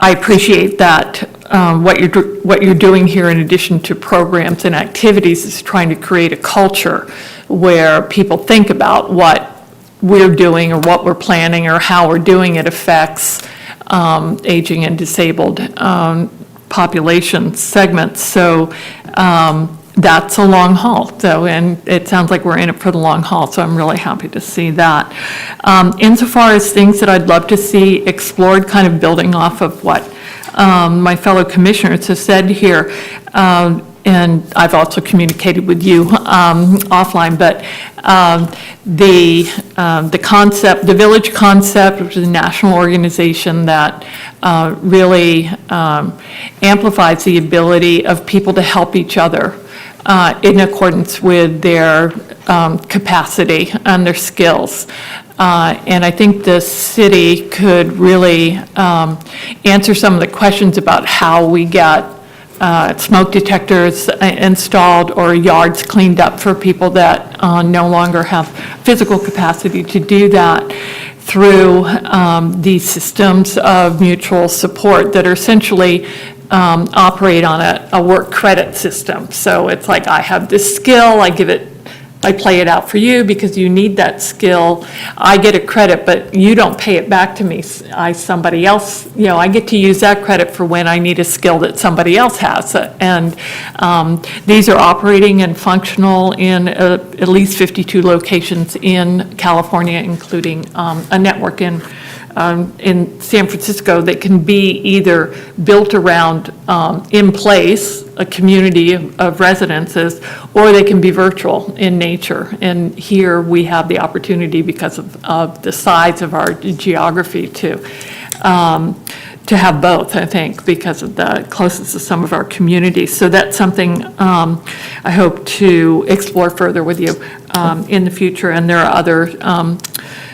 I appreciate that what you're doing here in addition to programs and activities is trying to create a culture where people think about what we're doing or what we're planning or how we're doing it affects aging and disabled population segments. So that's a long haul. So, and it sounds like we're in it for the long haul, so I'm really happy to see that. Insofar as things that I'd love to see explored, kind of building off of what my fellow commissioners have said here, and I've also communicated with you offline, but the concept, the Village Concept, which is a national organization that really amplifies the ability of people to help each other in accordance with their capacity and their skills. And I think the city could really answer some of the questions about how we get smoke detectors installed or yards cleaned up for people that no longer have physical capacity to do that through these systems of mutual support that are essentially operate on a work credit system. So it's like I have this skill, I give it I play it out for you because you need that skill. I get a credit, but you don't pay it back to me. Somebody else, I get to use that credit for when I need a skill that somebody else has. And these are operating and functional in at least 52 locations in California, including a network in San Francisco that can be either built around in place, a community of residences, or they can be virtual in nature. And here we have the opportunity, because of the size of our geography, to have both, I think, because of the closeness of some of our communities. So that's something I hope to explore further with you in the future. And there are other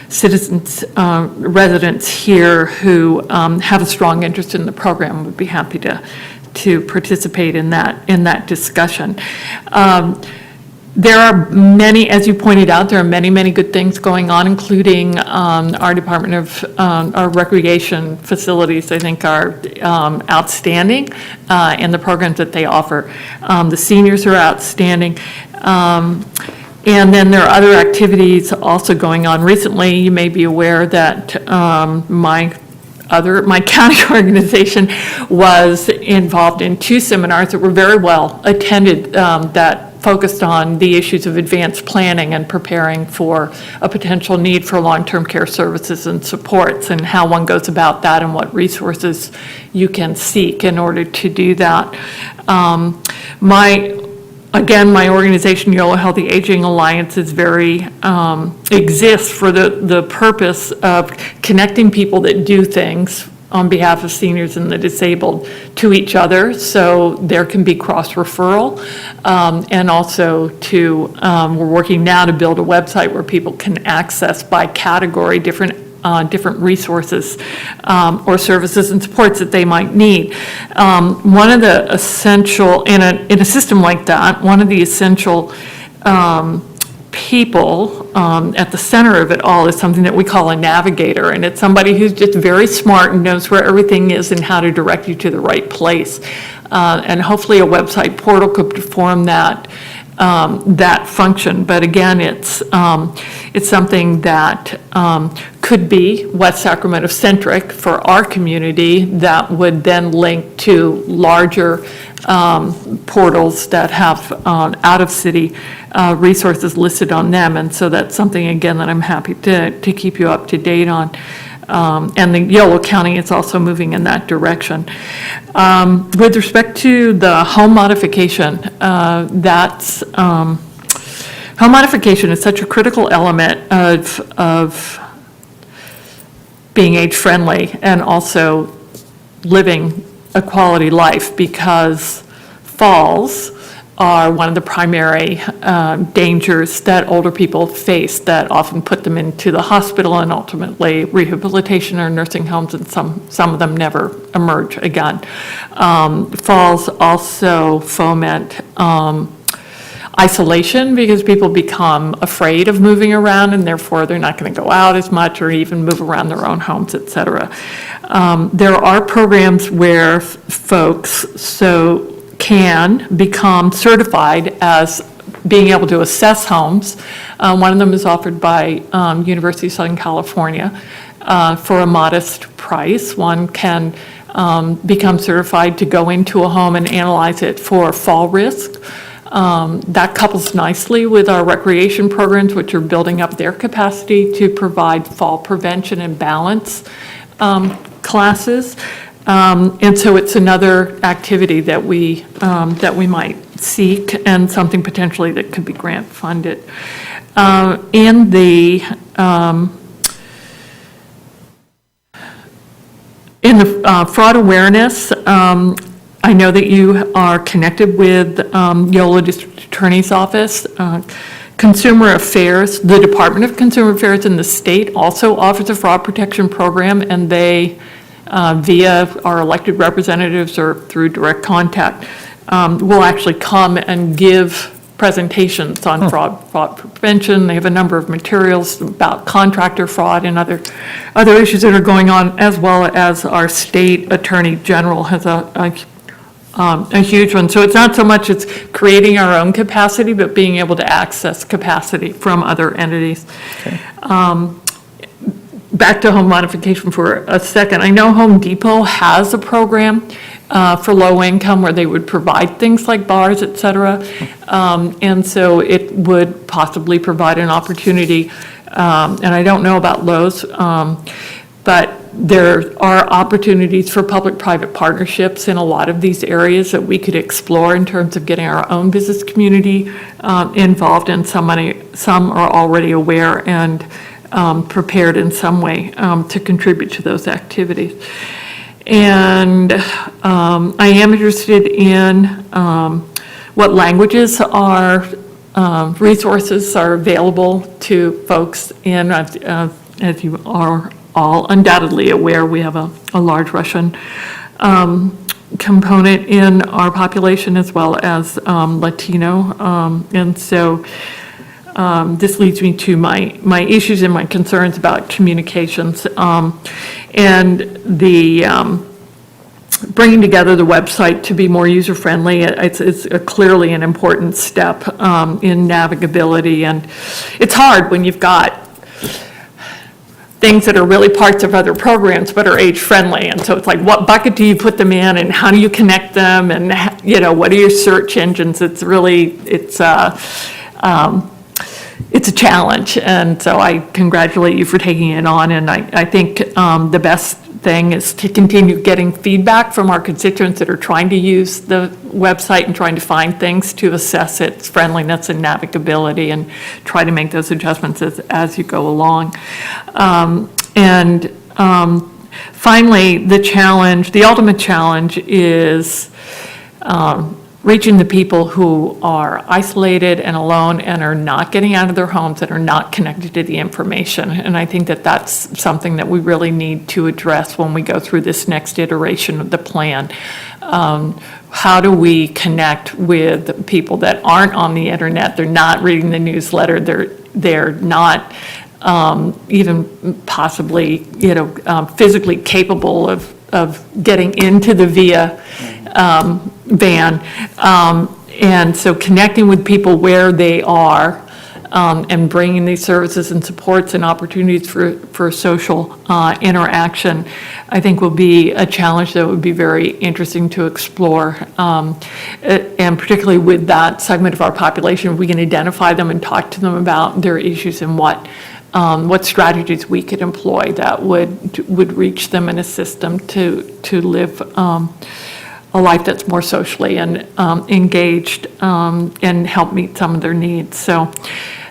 citizens, residents here who have a strong interest in the program, would be happy to participate in that discussion. There are many, as you pointed out, there are many, many good things going on, including our Department of our recreation facilities, I think, are outstanding, and the programs that they offer. The seniors are outstanding. And then there are other activities also going on. Recently, you may be aware that my county organization was involved in 2 seminars that were very well attended that focused on the issues of advanced planning and preparing for a potential need for long-term care services and supports, and how one goes about that and what resources you can seek in order to do that. Again, my organization, YOLO Healthy Aging Alliance, exists for the purpose of connecting people that do things on behalf of seniors and the disabled to each other, so there can be cross-referral. And also we're working now to build a website where people can access by category different resources or services and supports that they might need. One of the essential, in a system like that, one of the essential people at the center of it all is something that we call a navigator, and it's somebody who's just very smart and knows where everything is and how to direct you to the right place. And hopefully a website portal could perform that function. But again, it's something that could be West Sacramento centric for our community, that would then link to larger portals that have out of city resources listed on them. And so that's something, again, that I'm happy to keep you up to date on. And the Yolo County is also moving in that direction. With respect to the home modification, home modification is such a critical element of being age-friendly and also living a quality life, because falls are one of the primary dangers that older people face that often put them into the hospital and ultimately rehabilitation or nursing homes, and some of them never emerge again. Falls also foment isolation, because people become afraid of moving around, and therefore they're not going to go out as much or even move around their own homes, et cetera. There are programs where folks can become certified as being able to assess homes. One of them is offered by University of Southern California for a modest price. One can become certified to go into a home and analyze it for fall risk. That couples nicely with our recreation programs, which are building up their capacity to provide fall prevention and balance classes. And so it's another activity that we might seek, and something potentially that could be grant funded. In the fraud awareness, I know that you are connected with YOLO District Attorney's Office. Consumer Affairs, the Department of Consumer Affairs in the state also offers a fraud protection program, and they, via our elected representatives or through direct contact, will actually come and give presentations on fraud prevention. They have a number of materials about contractor fraud and other issues that are going on, as well as our state attorney general has a a huge one. So it's not so much it's creating our own capacity, but being able to access capacity from other entities. Back to home modification for a second. I know Home Depot has a program for low income where they would provide things like bars, et cetera. And so it would possibly provide an opportunity, and I don't know about Lowe's, but there are opportunities for public-private partnerships in a lot of these areas that we could explore in terms of getting our own business community involved, and some are already aware and prepared in some way to contribute to those activities. And I am interested in what languages resources are available to folks in, as you are all undoubtedly aware, we have a large Russian component in our population as well as Latino. And so this leads me to my issues and my concerns about communications. And the bringing together the website to be more user-friendly, it's clearly an important step in navigability. And it's hard when you've got things that are really parts of other programs but are age-friendly. And so it's like, what bucket do you put them in, and how do you connect them, and what are your search engines? It's really, it's a challenge, and so I congratulate you for taking it on, and I think the best thing is to continue getting feedback from our constituents that are trying to use the website and trying to find things to assess its friendliness and navigability, and try to make those adjustments as you go along. Finally, the ultimate challenge is reaching the people who are isolated and alone and are not getting out of their homes and are not connected to the information. And I think that that's something that we really need to address when we go through this next iteration of the plan. How do we connect with people that aren't on the internet? They're not reading the newsletter. They're not even possibly, physically capable of getting into the VIA van. And so connecting with people where they are and bringing these services and supports and opportunities for social interaction, I think will be a challenge that would be very interesting to explore. And particularly with that segment of our population, we can identify them and talk to them about their issues and what strategies we could employ that would reach them and assist them to live a life that's more socially and engaged and help meet some of their needs. So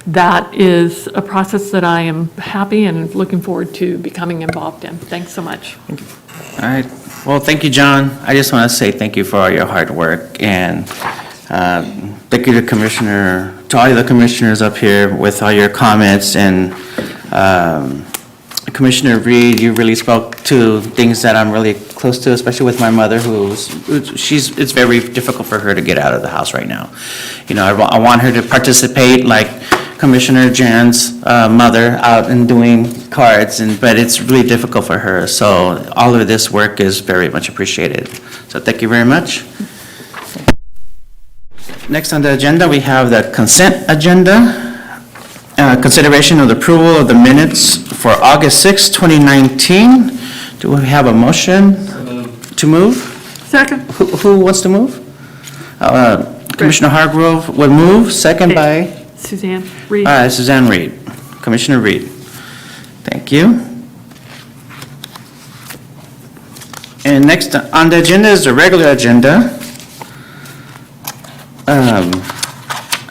that is a process that I am happy and looking forward to becoming involved in. Thanks so much. All right. Well, thank you, John. I just want to say thank you for all your hard work, and thank you to all the commissioners up here with all your comments. And Commissioner Reed, you really spoke to things that I'm really close to, especially with my mother, it's very difficult for her to get out of the house right now. I want her to participate like Commissioner Jan's mother out and doing cards, but it's really difficult for her. So all of this work is very much appreciated. So thank you very much. Next on the agenda, we have the consent agenda. Consideration of the approval of the minutes for August 6, 2019. Do we have a motion to move? Second. Who wants to move? Commissioner Hargrove would move, second by? Suzanne Reed. Suzanne Reed. Commissioner Reed. Thank you. And next on the agenda is the regular agenda.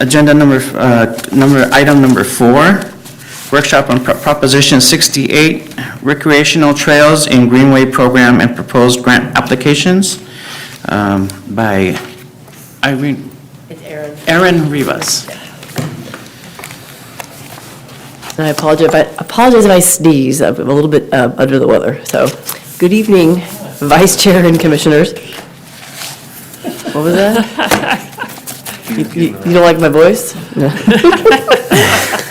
Item number 4, workshop on Proposition 68, recreational trails in Greenway program and proposed grant applications, by Irene. It's Erin. Erin Rivas. And I apologize if I sneeze. I'm a little bit under the weather. So, good evening, Vice Chair and Commissioners. What was that? You don't like my voice? No.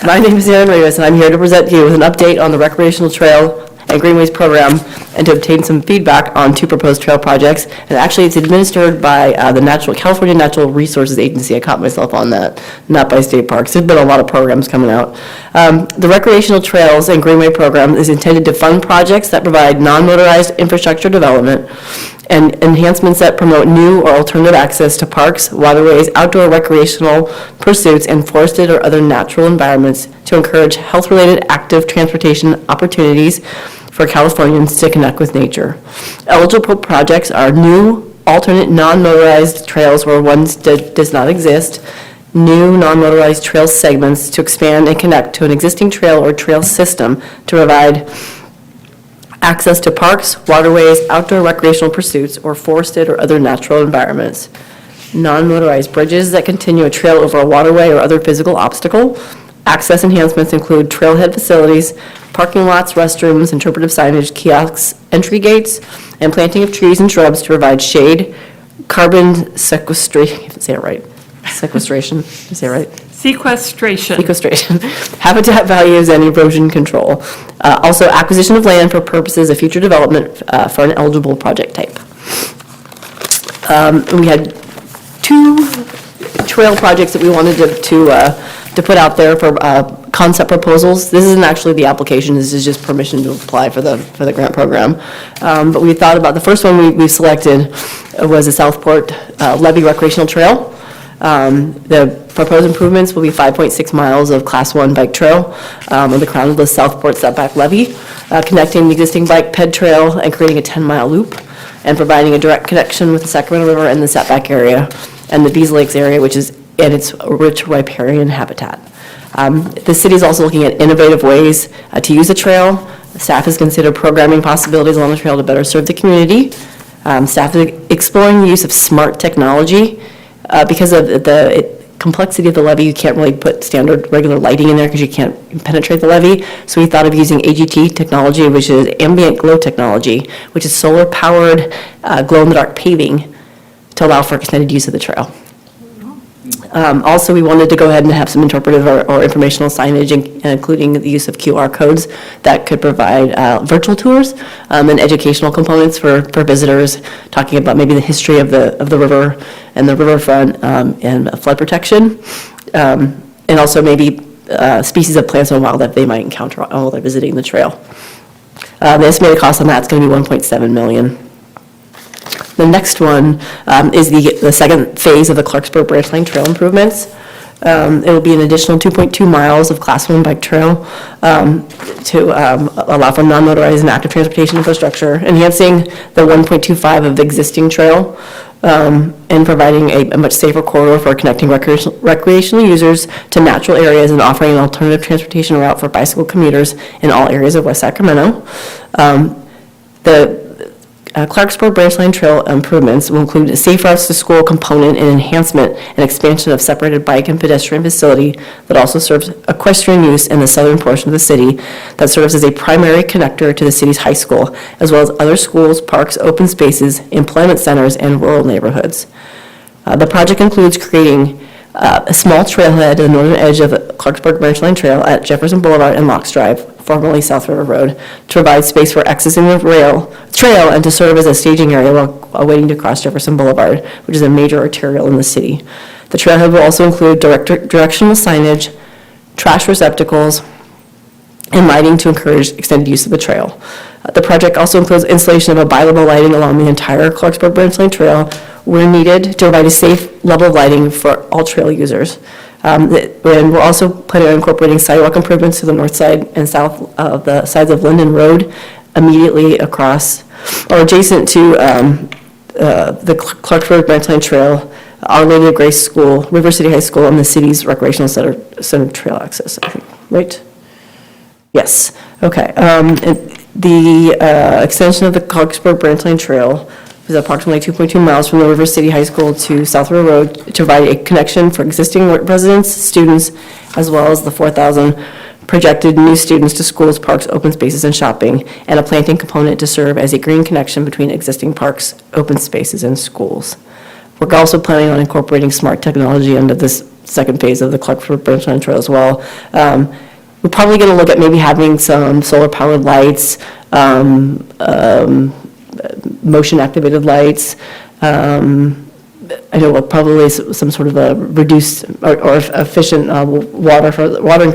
My name is Erin Rivas, and I'm here to present to you with an update on the recreational trail and Greenways program, and to obtain some feedback on 2 proposed trail projects. And actually, it's administered by the California Natural Resources Agency. I caught myself on that, not by state parks. There's been a lot of programs coming out. The recreational trails and Greenway program is intended to fund projects that provide non-motorized infrastructure development and enhancements that promote new or alternative access to parks, waterways, outdoor recreational pursuits, and forested or other natural environments to encourage health-related active transportation opportunities for Californians to connect with nature. Eligible projects are new, alternate, non-motorized trails where one does not exist, new non-motorized trail segments to expand and connect to an existing trail or trail system to provide access to parks, waterways, outdoor recreational pursuits, or forested or other natural environments. Non-motorized bridges that continue a trail over a waterway or other physical obstacle. Access enhancements include trailhead facilities, parking lots, restrooms, interpretive signage, kiosks, entry gates, and planting of trees and shrubs to provide shade, carbon sequestration, I can't say it right, sequestration, is that right? Sequestration. Sequestration, habitat values, and erosion control. Also, acquisition of land for purposes of future development for an eligible project type. We had 2 trail projects that we wanted to put out there for concept proposals. This isn't actually the application, this is just permission to apply for the grant program. But we thought about, the first one we selected was the Southport Levee Recreational Trail. The proposed improvements will be 5.6 miles of Class 1 bike trail on the crown of the Southport Setback Levee, connecting the existing bike ped trail and creating a 10-mile loop, and providing a direct connection with the Sacramento River and the Setback area, and the Bees Lakes area, which is in its rich riparian habitat. The city is also looking at innovative ways to use the trail. Staff has considered programming possibilities along the trail to better serve the community. Staff is exploring the use of smart technology. Because of the complexity of the levee, you can't really put standard regular lighting in there because you can't penetrate the levee. So we thought of using AGT technology, which is ambient glow technology, which is solar-powered glow-in-the-dark paving to allow for extended use of the trail. Also, we wanted to go ahead and have some interpretive or informational signage, including the use of QR codes that could provide virtual tours and educational components for visitors, talking about maybe the history of the river and the riverfront and flood protection, and also maybe species of plants and wildlife they might encounter while they're visiting the trail. The estimated cost on that's going to be $1.7 million. The next one is the second phase of the Clarksburg Branch Line Trail improvements. It will be an additional 2.2 miles of Class 1 bike trail to allow for non-motorized and active transportation infrastructure, enhancing the 1.25 of the existing trail, and providing a much safer corridor for connecting recreational users to natural areas and offering an alternative transportation route for bicycle commuters in all areas of West Sacramento. The Clarksburg Branch Line Trail improvements will include a safe routes to school component and enhancement and expansion of separated bike and pedestrian facility that also serves equestrian use in the southern portion of the city that serves as a primary connector to the city's high school, as well as other schools, parks, open spaces, employment centers, and rural neighborhoods. The project includes creating a small trailhead at the northern edge of the Clarksburg Branch Line Trail at Jefferson Boulevard and Locks Drive, formerly South River Road, to provide space for accessing the trail and to serve as a staging area while waiting to cross Jefferson Boulevard, which is a major arterial in the city. The trailhead will also include directional signage, trash receptacles, and lighting to encourage extended use of the trail. The project also includes installation of a bi-level lighting along the entire Clarksburg Branch Line Trail where needed to provide a safe level of lighting for all trail users. And we're also planning on incorporating sidewalk improvements to the north side and south of the sides of Linden Road, immediately across or adjacent to the Clarksburg Branch Line Trail, Our Lady of Grace School, River City High School, and the city's recreational center trail access, I think, right? Yes, okay. The extension of the Clarksburg Branch Line Trail is approximately 2.2 miles from the River City High School to South River Road to provide a connection for existing residents, students, as well as the 4,000 projected new students to schools, parks, open spaces, and shopping, and a planting component to serve as a green connection between existing parks, open spaces, and schools. We're also planning on incorporating smart technology into this second phase of the Clarksburg Branch Line Trail as well. We're probably going to look at maybe having some solar-powered lights, motion-activated lights. I know probably some sort of a reduced or efficient watering for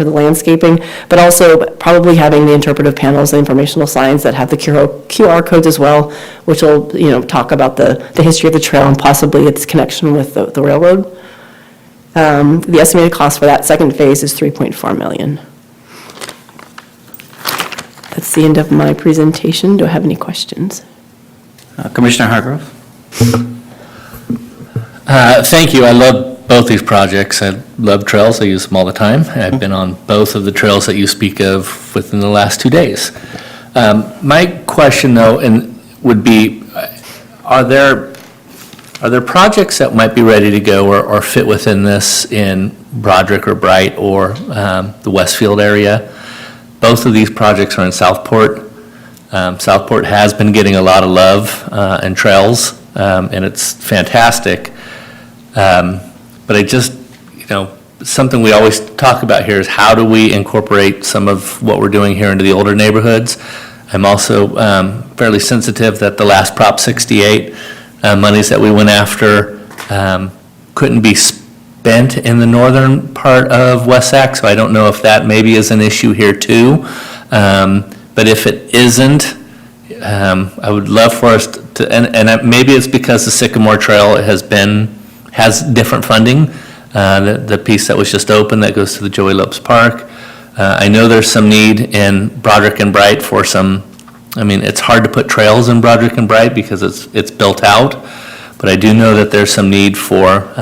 the landscaping, but also probably having the interpretive panels, the informational signs that have the QR codes as well, which will, talk about the history of the trail and possibly its connection with the railroad. The estimated cost for that second phase is $3.4 million. That's the end of my presentation. Do I have any questions? Commissioner Hargrove? Thank you. I love both these projects. I love trails. I use them all the time. I've been on both of the trails that you speak of within the last 2 days. My question, though, would be, are there projects that might be ready to go or fit within this in Broderick or Bright or the Westfield area? Both of these projects are in Southport. Southport has been getting a lot of love and trails, and it's fantastic. But I just, something we always talk about here is how do we incorporate some of what we're doing here into the older neighborhoods? I'm also fairly sensitive that the last Prop 68 monies that we went after couldn't be spent in the northern part of West Sac, so I don't know if that maybe is an issue here too. But if it isn't, I would love for us to, and maybe it's because the Sycamore Trail has different funding. The piece that was just opened that goes to the Joey Lopes Park. I know there's some need in Broderick and Bright for some, it's hard to put trails in Broderick and Bright because it's built out, but I do know that there's some need for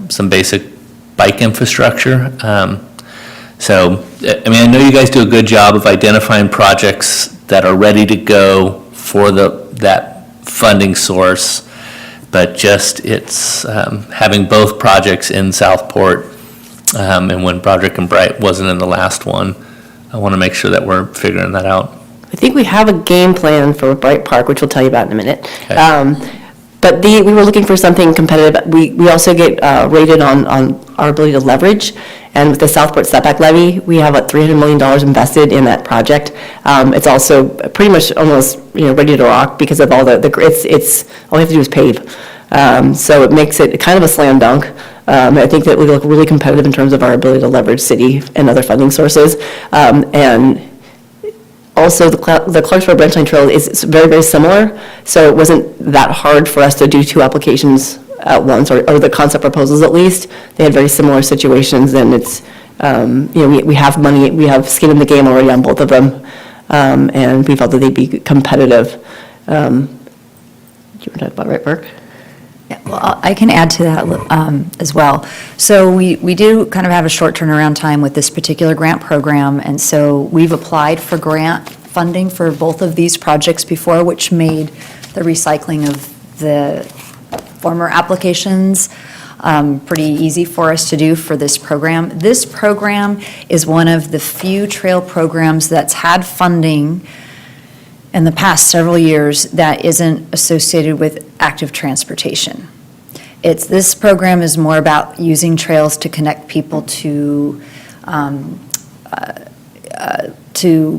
some basic bike infrastructure. So, I know you guys do a good job of identifying projects that are ready to go for that funding source, but just it's having both projects in Southport, and when Broderick and Bright wasn't in the last one, I want to make sure that we're figuring that out. I think we have a game plan for Bright Park, which we'll tell you about in a minute. Okay. But we were looking for something competitive. We also get rated on our ability to leverage. And with the Southport setback levy, we have $300 million invested in that project. It's also pretty much almost ready to rock because of all it's all we have to do is pave. So it makes it kind of a slam dunk. I think that we look really competitive in terms of our ability to leverage city and other funding sources. And also, the Clarksburg Branch Line Trail is very, very similar, so it wasn't that hard for us to do two applications at once, or the concept proposals at least. They had very similar situations, and it's, we have money, we have skin in the game already on both of them, and we felt that they'd be competitive. Do you want to talk about Wright Park? Well, I can add to that as well. So we do kind of have a short turnaround time with this particular grant program, and so we've applied for grant funding for both of these projects before, which made the recycling of the former applications pretty easy for us to do for this program. This program is one of the few trail programs that's had funding in the past several years that isn't associated with active transportation. This program is more about using trails to connect people to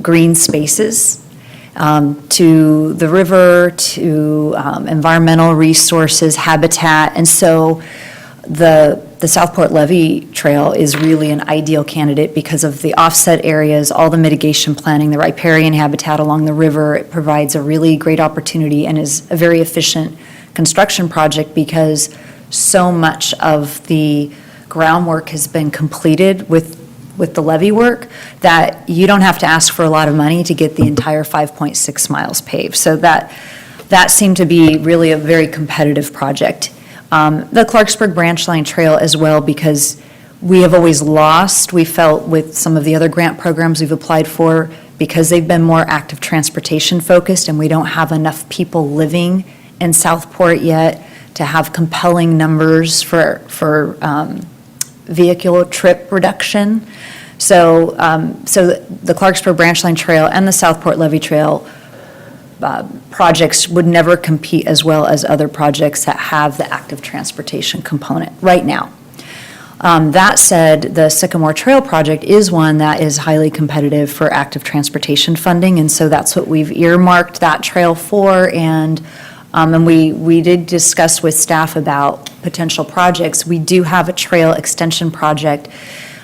green spaces, to the river, to environmental resources, habitat, and so the Southport Levee Trail is really an ideal candidate because of the offset areas, all the mitigation planning, the riparian habitat along the river. It provides a really great opportunity and is a very efficient construction project because so much of the groundwork has been completed with the levee work that you don't have to ask for a lot of money to get the entire 5.6 miles paved. So that seemed to be really a very competitive project. The Clarksburg Branch Line Trail as well, because we have always lost, we felt with some of the other grant programs we've applied for, because they've been more active transportation focused and we don't have enough people living in Southport yet to have compelling numbers for vehicular trip reduction. So the Clarksburg Branch Line Trail and the Southport Levee Trail projects would never compete as well as other projects that have the active transportation component right now. That said, the Sycamore Trail project is one that is highly competitive for active transportation funding, and so that's what we've earmarked that trail for. And we did discuss with staff about potential projects. We do have a trail extension project,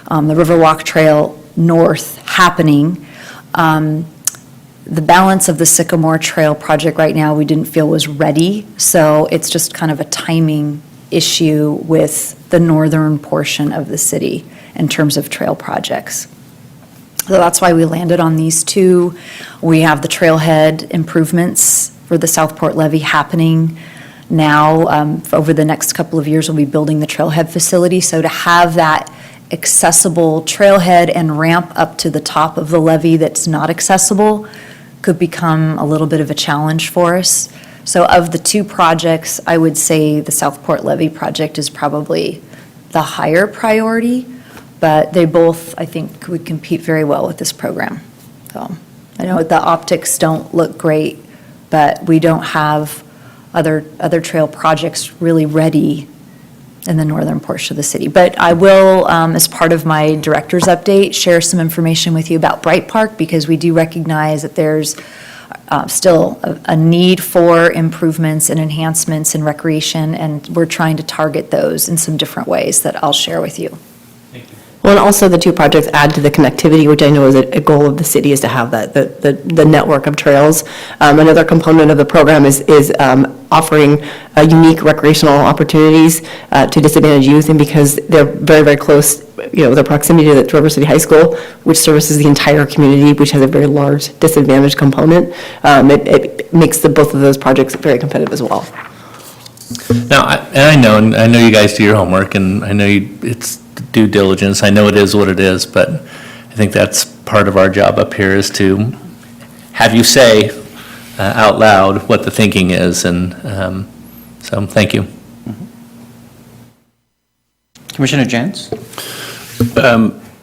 the Riverwalk Trail North happening. The balance of the Sycamore Trail project right now, we didn't feel was ready, so it's just kind of a timing issue with the northern portion of the city in terms of trail projects. So that's why we landed on these two. We have the trailhead improvements for the Southport Levee happening now. Over the next couple of years, we'll be building the trailhead facility. So to have that accessible trailhead and ramp up to the top of the levee that's not accessible could become a little bit of a challenge for us. So of the two projects, I would say the Southport Levee project is probably the higher priority, but they both, I think, would compete very well with this program. So I know the optics don't look great, but we don't have other trail projects really ready in the northern portion of the city. But I will, as part of my director's update, share some information with you about Bright Park, because we do recognize that there's still a need for improvements and enhancements in recreation, and we're trying to target those in some different ways that I'll share with you. Well, and also the two projects add to the connectivity, which I know is a goal of the city, is to have that, the network of trails. Another component of the program is offering unique recreational opportunities to disadvantaged youth, and because they're very, very close, the proximity to River City High School, which services the entire community, which has a very large disadvantaged component, it makes both of those projects very competitive as well. Now, I know you guys do your homework, and I know it's due diligence. I know it is what it is, but I think that's part of our job up here, is to have you say out loud what the thinking is, and so thank you. Commissioner Jantz?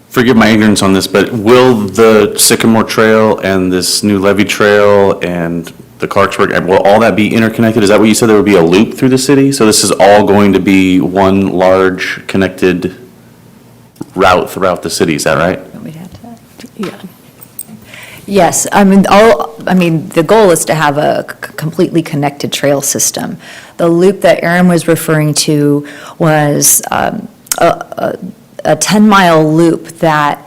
Forgive my ignorance on this, but will the Sycamore Trail and this new levee trail and the Clarksburg, will all that be interconnected? Is that what you said, there would be a loop through the city? So this is all going to be one large connected route throughout the city, is that right? Yeah. Yes, the goal is to have a completely connected trail system. The loop that Aaron was referring to was a 10-mile loop that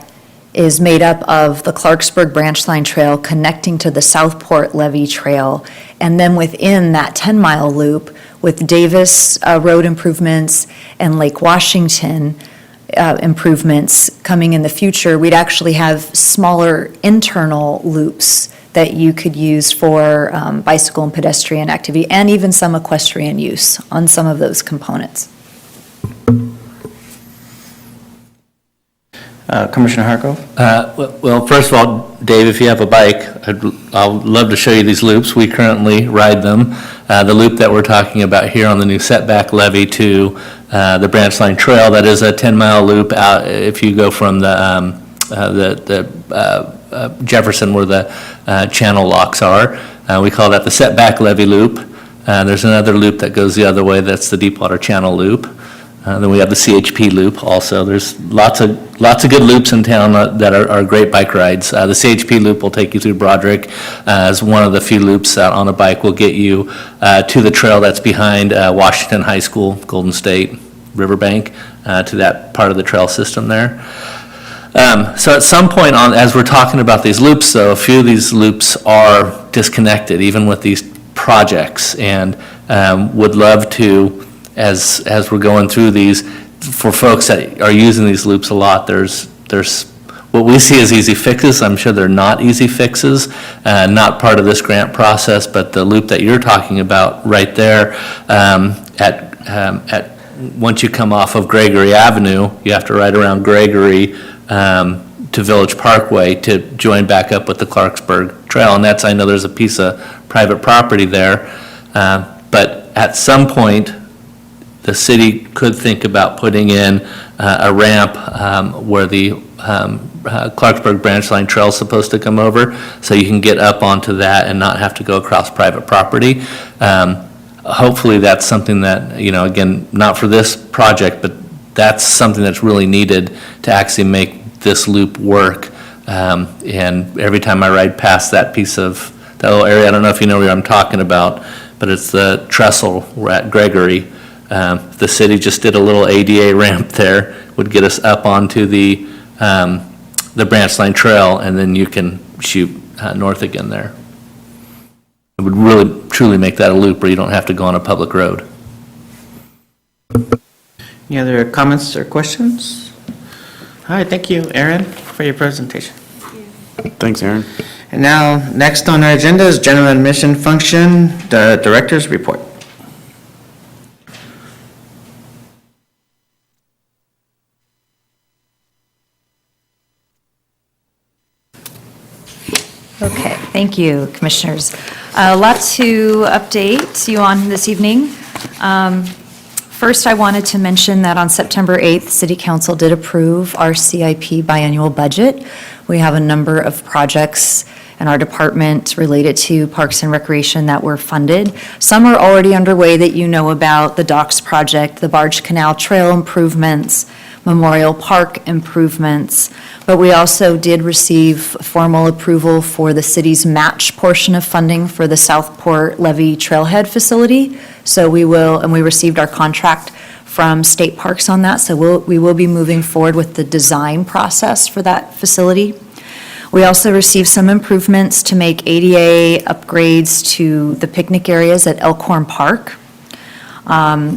is made up of the Clarksburg Branch Line Trail connecting to the Southport Levee Trail, and then within that 10-mile loop, with Davis Road improvements and Lake Washington improvements coming in the future, we'd actually have smaller internal loops that you could use for bicycle and pedestrian activity, and even some equestrian use on some of those components. Commissioner Hargrove? Well, first of all, Dave, if you have a bike, I'll love to show you these loops. We currently ride them. The loop that we're talking about here on the new setback levee to the Branch Line Trail, that is a 10-mile loop out if you go from the Jefferson, where the channel locks are. We call that the setback levee loop. There's another loop that goes the other way, that's the Deepwater Channel loop. Then we have the CHP loop also. There's lots of good loops in town that are great bike rides. The CHP loop will take you through Broderick as one of the few loops on a bike will get you to the trail that's behind Washington High School, Golden State, Riverbank, to that part of the trail system there. So at some point as we're talking about these loops, though, a few of these loops are disconnected, even with these projects, and would love to, as we're going through these, for folks that are using these loops a lot, there's what we see as easy fixes. I'm sure they're not easy fixes, not part of this grant process, but the loop that you're talking about right there at once you come off of Gregory Avenue, you have to ride around Gregory to Village Parkway to join back up with the Clarksburg Trail, and I know there's a piece of private property there, but at some point, the city could think about putting in a ramp where the Clarksburg Branch Line Trail is supposed to come over, so you can get up onto that and not have to go across private property. Hopefully that's something that, again, not for this project, but that's something that's really needed to actually make this loop work. And every time I ride past that piece of, that little area, I don't know if you know where I'm talking about, but it's the trestle at Gregory. The city just did a little ADA ramp there, would get us up onto the branch line trail, and then you can shoot north again there. It would really, truly make that a loop where you don't have to go on a public road. Any other comments or questions? All right, thank you, Aaron, for your presentation. Thanks, Aaron. And now, next on our agenda is general admission function, the director's report. Okay, thank you, Commissioners. A lot to update you on this evening. First, I wanted to mention that on September 8th, City Council did approve our CIP biannual budget. We have a number of projects in our department related to Parks and Recreation that were funded. Some are already underway that you know about, the docks project, the Barge Canal Trail improvements, Memorial Park improvements, but we also did receive formal approval for the city's match portion of funding for the Southport Levee Trailhead facility. So we received our contract from State Parks on that, so we will be moving forward with the design process for that facility. We also received some improvements to make ADA upgrades to the picnic areas at Elkhorn Park.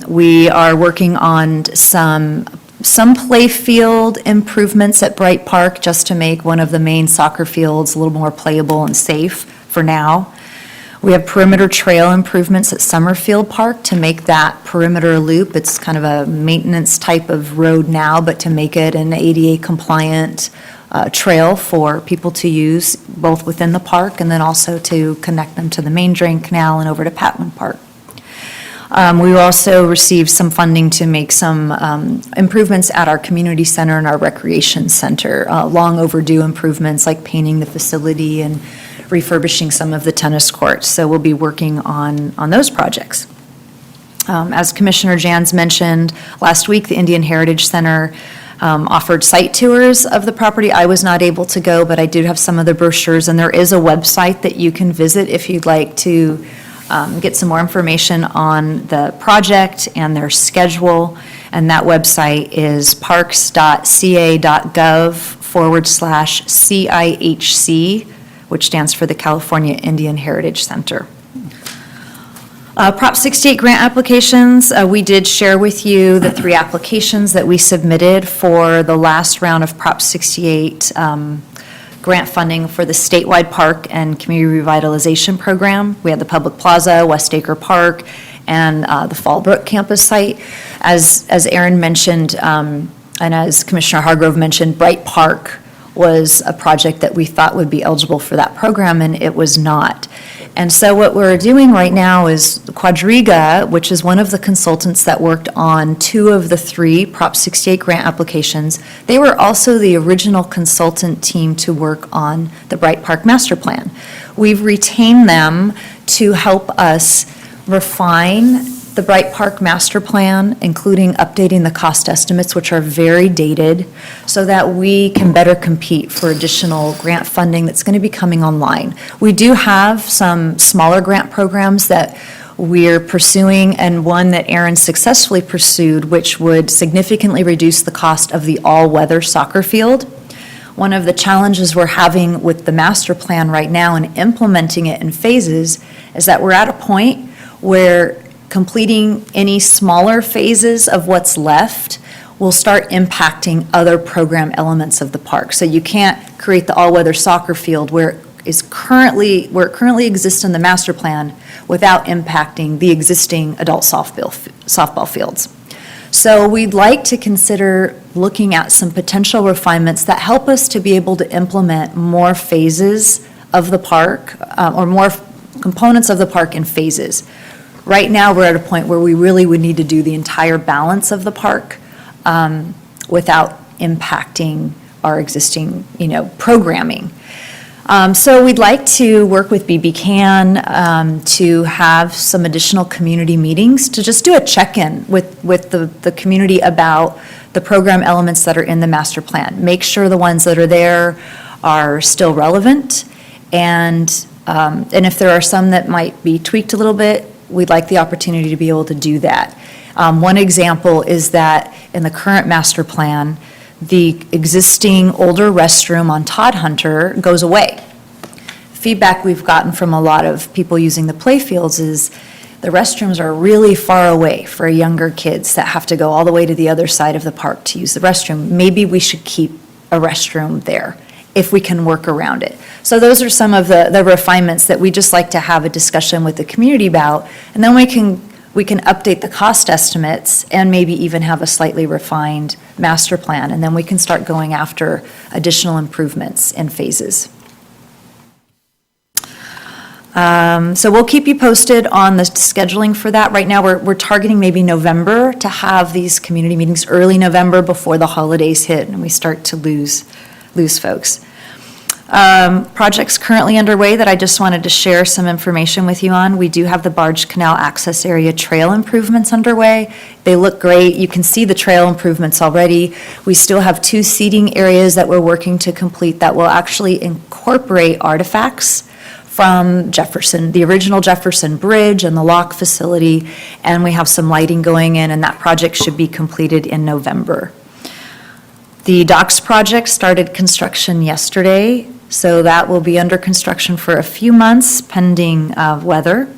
We are working on some play field improvements at Bright Park just to make one of the main soccer fields a little more playable and safe for now. We have perimeter trail improvements at Summerfield Park to make that perimeter loop. It's kind of a maintenance type of road now, but to make it an ADA compliant trail for people to use both within the park and then also to connect them to the main drain canal and over to Patwin Park. We also received some funding to make some improvements at our community center and our recreation center, long overdue improvements like painting the facility and refurbishing some of the tennis courts. So we'll be working on those projects. As Commissioner Jans mentioned, last week the Indian Heritage Center offered site tours of the property. I was not able to go, but I did have some of the brochures, and there is a website that you can visit if you'd like to get some more information on the project and their schedule, and that website is parks.ca.gov/CIHC, which stands for the California Indian Heritage Center. Prop 68 grant applications, we did share with you the 3 applications that we submitted for the last round of Prop 68 grant funding for the statewide park and community revitalization program. We had the Public Plaza, West Acre Park, and the Fallbrook campus site. As Aaron mentioned, and as Commissioner Hargrove mentioned, Bright Park was a project that we thought would be eligible for that program, and it was not. And so what we're doing right now is Quadriga, which is one of the consultants that worked on 2 of the 3 Prop 68 grant applications. They were also the original consultant team to work on the Bright Park Master Plan. We've retained them to help us refine the Bright Park Master Plan, including updating the cost estimates, which are very dated, so that we can better compete for additional grant funding that's going to be coming online. We do have some smaller grant programs that we're pursuing, and one that Aaron successfully pursued, which would significantly reduce the cost of the all-weather soccer field. One of the challenges we're having with the master plan right now and implementing it in phases is that we're at a point where completing any smaller phases of what's left will start impacting other program elements of the park. So you can't create the all-weather soccer field where it currently exists in the master plan without impacting the existing adult softball fields. So we'd like to consider looking at some potential refinements that help us to be able to implement more phases of the park, or more components of the park in phases. Right now, we're at a point where we really would need to do the entire balance of the park without impacting our existing, programming. So we'd like to work with BB Can to have some additional community meetings, to just do a check-in with the community about the program elements that are in the master plan. Make sure the ones that are there are still relevant, and if there are some that might be tweaked a little bit, we'd like the opportunity to be able to do that. One example is that in the current master plan, the existing older restroom on Todd Hunter goes away. Feedback we've gotten from a lot of people using the playfields is the restrooms are really far away for younger kids that have to go all the way to the other side of the park to use the restroom. Maybe we should keep a restroom there if we can work around it. So those are some of the refinements that we just like to have a discussion with the community about, and then we can update the cost estimates and maybe even have a slightly refined master plan, and then we can start going after additional improvements in phases. So we'll keep you posted on the scheduling for that. Right now, we're targeting maybe November to have these community meetings, early November before the holidays hit and we start to lose folks. Projects currently underway that I just wanted to share some information with you on. We do have the Barge Canal Access Area trail improvements underway. They look great. You can see the trail improvements already. We still have 2 seating areas that we're working to complete that will actually incorporate artifacts from Jefferson, the original Jefferson Bridge and the lock facility, and we have some lighting going in, and that project should be completed in November. The docks project started construction yesterday, so that will be under construction for a few months pending weather.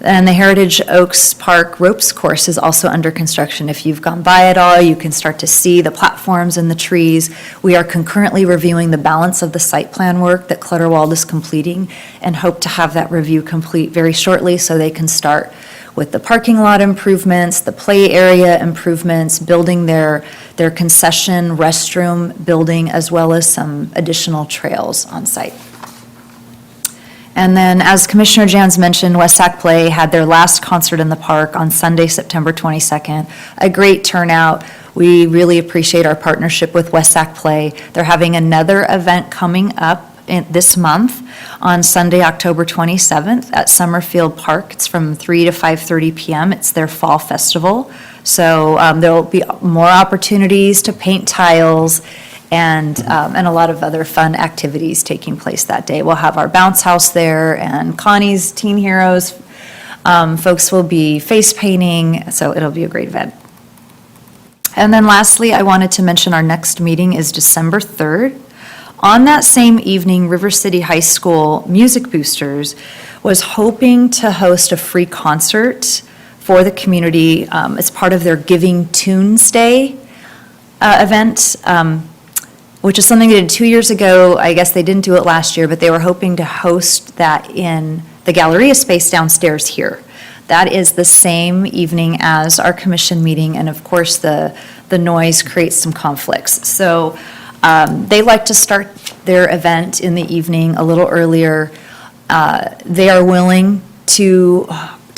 And the Heritage Oaks Park ropes course is also under construction. If you've gone by it all, you can start to see the platforms and the trees. We are concurrently reviewing the balance of the site plan work that Clutterwald is completing and hope to have that review complete very shortly so they can start with the parking lot improvements, the play area improvements, building their concession restroom building, as well as some additional trails on site. And then, as Commissioner Jans mentioned, West Sac Play had their last concert in the park on Sunday, September 22nd. A great turnout. We really appreciate our partnership with West Sac Play. They're having another event coming up this month on Sunday, October 27th at Summerfield Park. It's from 3 to 5:30 p.m. It's their fall festival. So there will be more opportunities to paint tiles and a lot of other fun activities taking place that day. We'll have our bounce house there and Connie's Teen Heroes. Folks will be face painting, so it'll be a great event. And then lastly, I wanted to mention our next meeting is December 3rd. On that same evening, River City High School Music Boosters was hoping to host a free concert for the community as part of their Giving Tunes Day event, which is something they did 2 years ago. I guess they didn't do it last year, but they were hoping to host that in the Galleria space downstairs here. That is the same evening as our commission meeting, and of course, the noise creates some conflicts. So they like to start their event in the evening a little earlier. They are willing to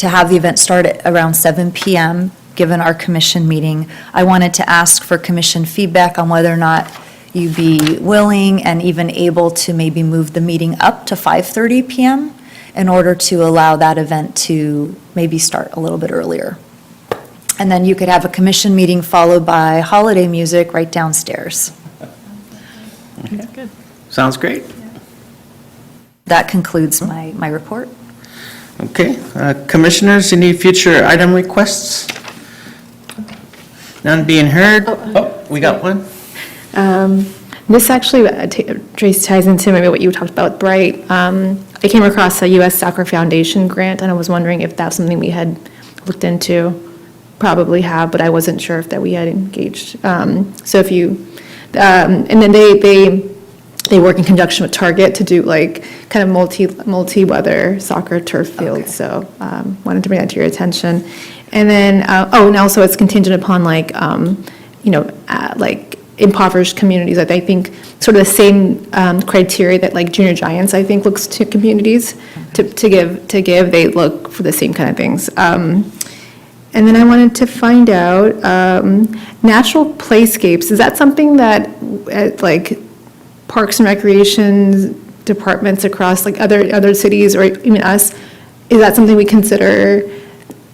have the event start at around 7 p.m., given our commission meeting. I wanted to ask for commission feedback on whether or not you'd be willing and even able to maybe move the meeting up to 5:30 p.m. in order to allow that event to maybe start a little bit earlier. And then you could have a commission meeting followed by holiday music right downstairs. Good. Sounds great. That concludes my report. Okay, commissioners, any future item requests? None being heard? Oh, we got one? This actually ties into maybe what you talked about with Bright. I came across a U.S. Soccer Foundation grant, and I was wondering if that's something we had looked into. Probably have, but I wasn't sure if that we had engaged. So if you, and then they work in conjunction with Target to do like kind of multi-weather soccer turf fields. Okay. So wanted to bring that to your attention. And then, and also it's contingent upon like, like impoverished communities. I think sort of the same criteria that like Junior Giants, I think, looks to communities to give. They look for the same kind of things. And then I wanted to find out, natural playscapes, is that something that like Parks and Recreation departments across like other cities or even us, is that something we consider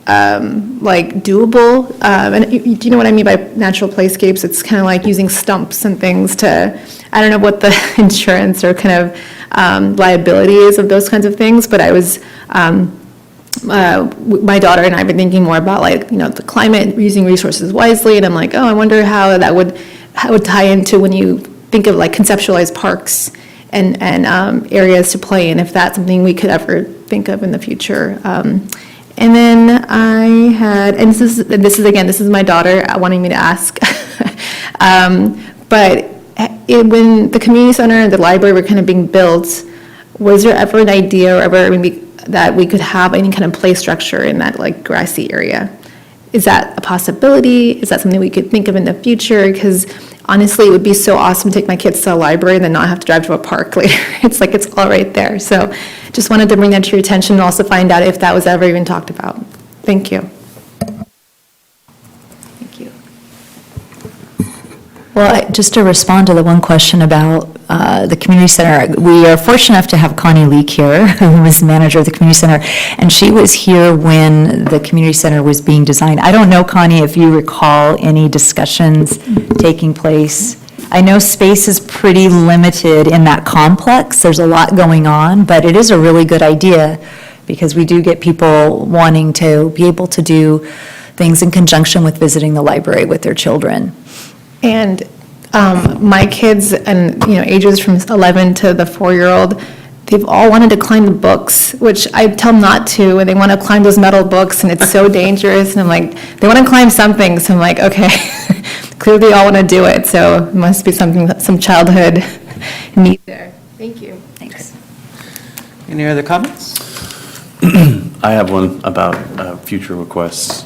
like doable? And do you know what I mean by natural playscapes? It's kind of like using stumps and things to, I don't know what the insurance or kind of liability is of those kinds of things, but I was, my daughter and I have been thinking more about like, the climate, using resources wisely, and I'm like, oh, I wonder how that would tie into when you think of like conceptualized parks and areas to play in, if that's something we could ever think of in the future. And then I had, and this is my daughter wanting me to ask, but when the community center and the library were kind of being built, was there ever an idea or ever maybe that we could have any kind of play structure in that like grassy area? Is that a possibility? Is that something we could think of in the future? Because honestly, it would be so awesome to take my kids to the library and then not have to drive to a park later. It's like it's all right there. So just wanted to bring that to your attention and also find out if that was ever even talked about. Thank you. Thank you. Well, just to respond to the one question about the community center, we are fortunate enough to have Connie Leak here, who was the manager of the community center, and she was here when the community center was being designed. I don't know, Connie, if you recall any discussions taking place. I know space is pretty limited in that complex. There's a lot going on, but it is a really good idea because we do get people wanting to be able to do things in conjunction with visiting the library with their children. And my kids and, ages from 11 to the 4-year-old, they've all wanted to climb the books, which I tell them not to, and they want to climb those metal books, and it's so dangerous, and I'm like, they want to climb something, so I'm like, okay, clearly they all want to do it, so it must be some childhood need there. Thank you. Thanks. Any other comments? I have one about future requests.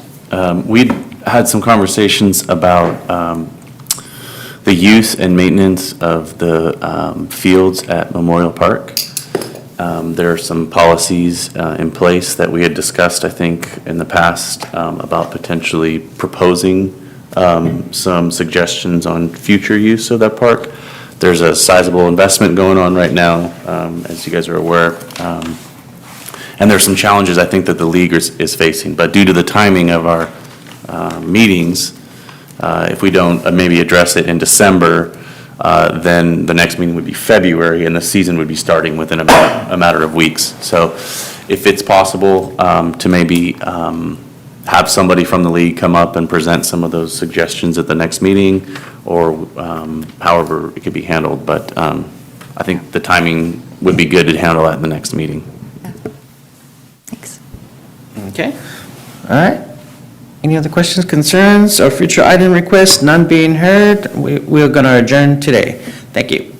We'd had some conversations about the use and maintenance of the fields at Memorial Park. There are some policies in place that we had discussed, I think, in the past about potentially proposing some suggestions on future use of that park. There's a sizable investment going on right now, as you guys are aware. And there's some challenges I think that the league is facing. But due to the timing of our meetings, if we don't maybe address it in December, then the next meeting would be February, and the season would be starting within a matter of weeks. So if it's possible to maybe have somebody from the league come up and present some of those suggestions at the next meeting, or however it could be handled. But I think the timing would be good to handle that in the next meeting. Thanks. Okay, all right. Any other questions, concerns, or future item requests? None being heard. We're going to adjourn today. Thank you.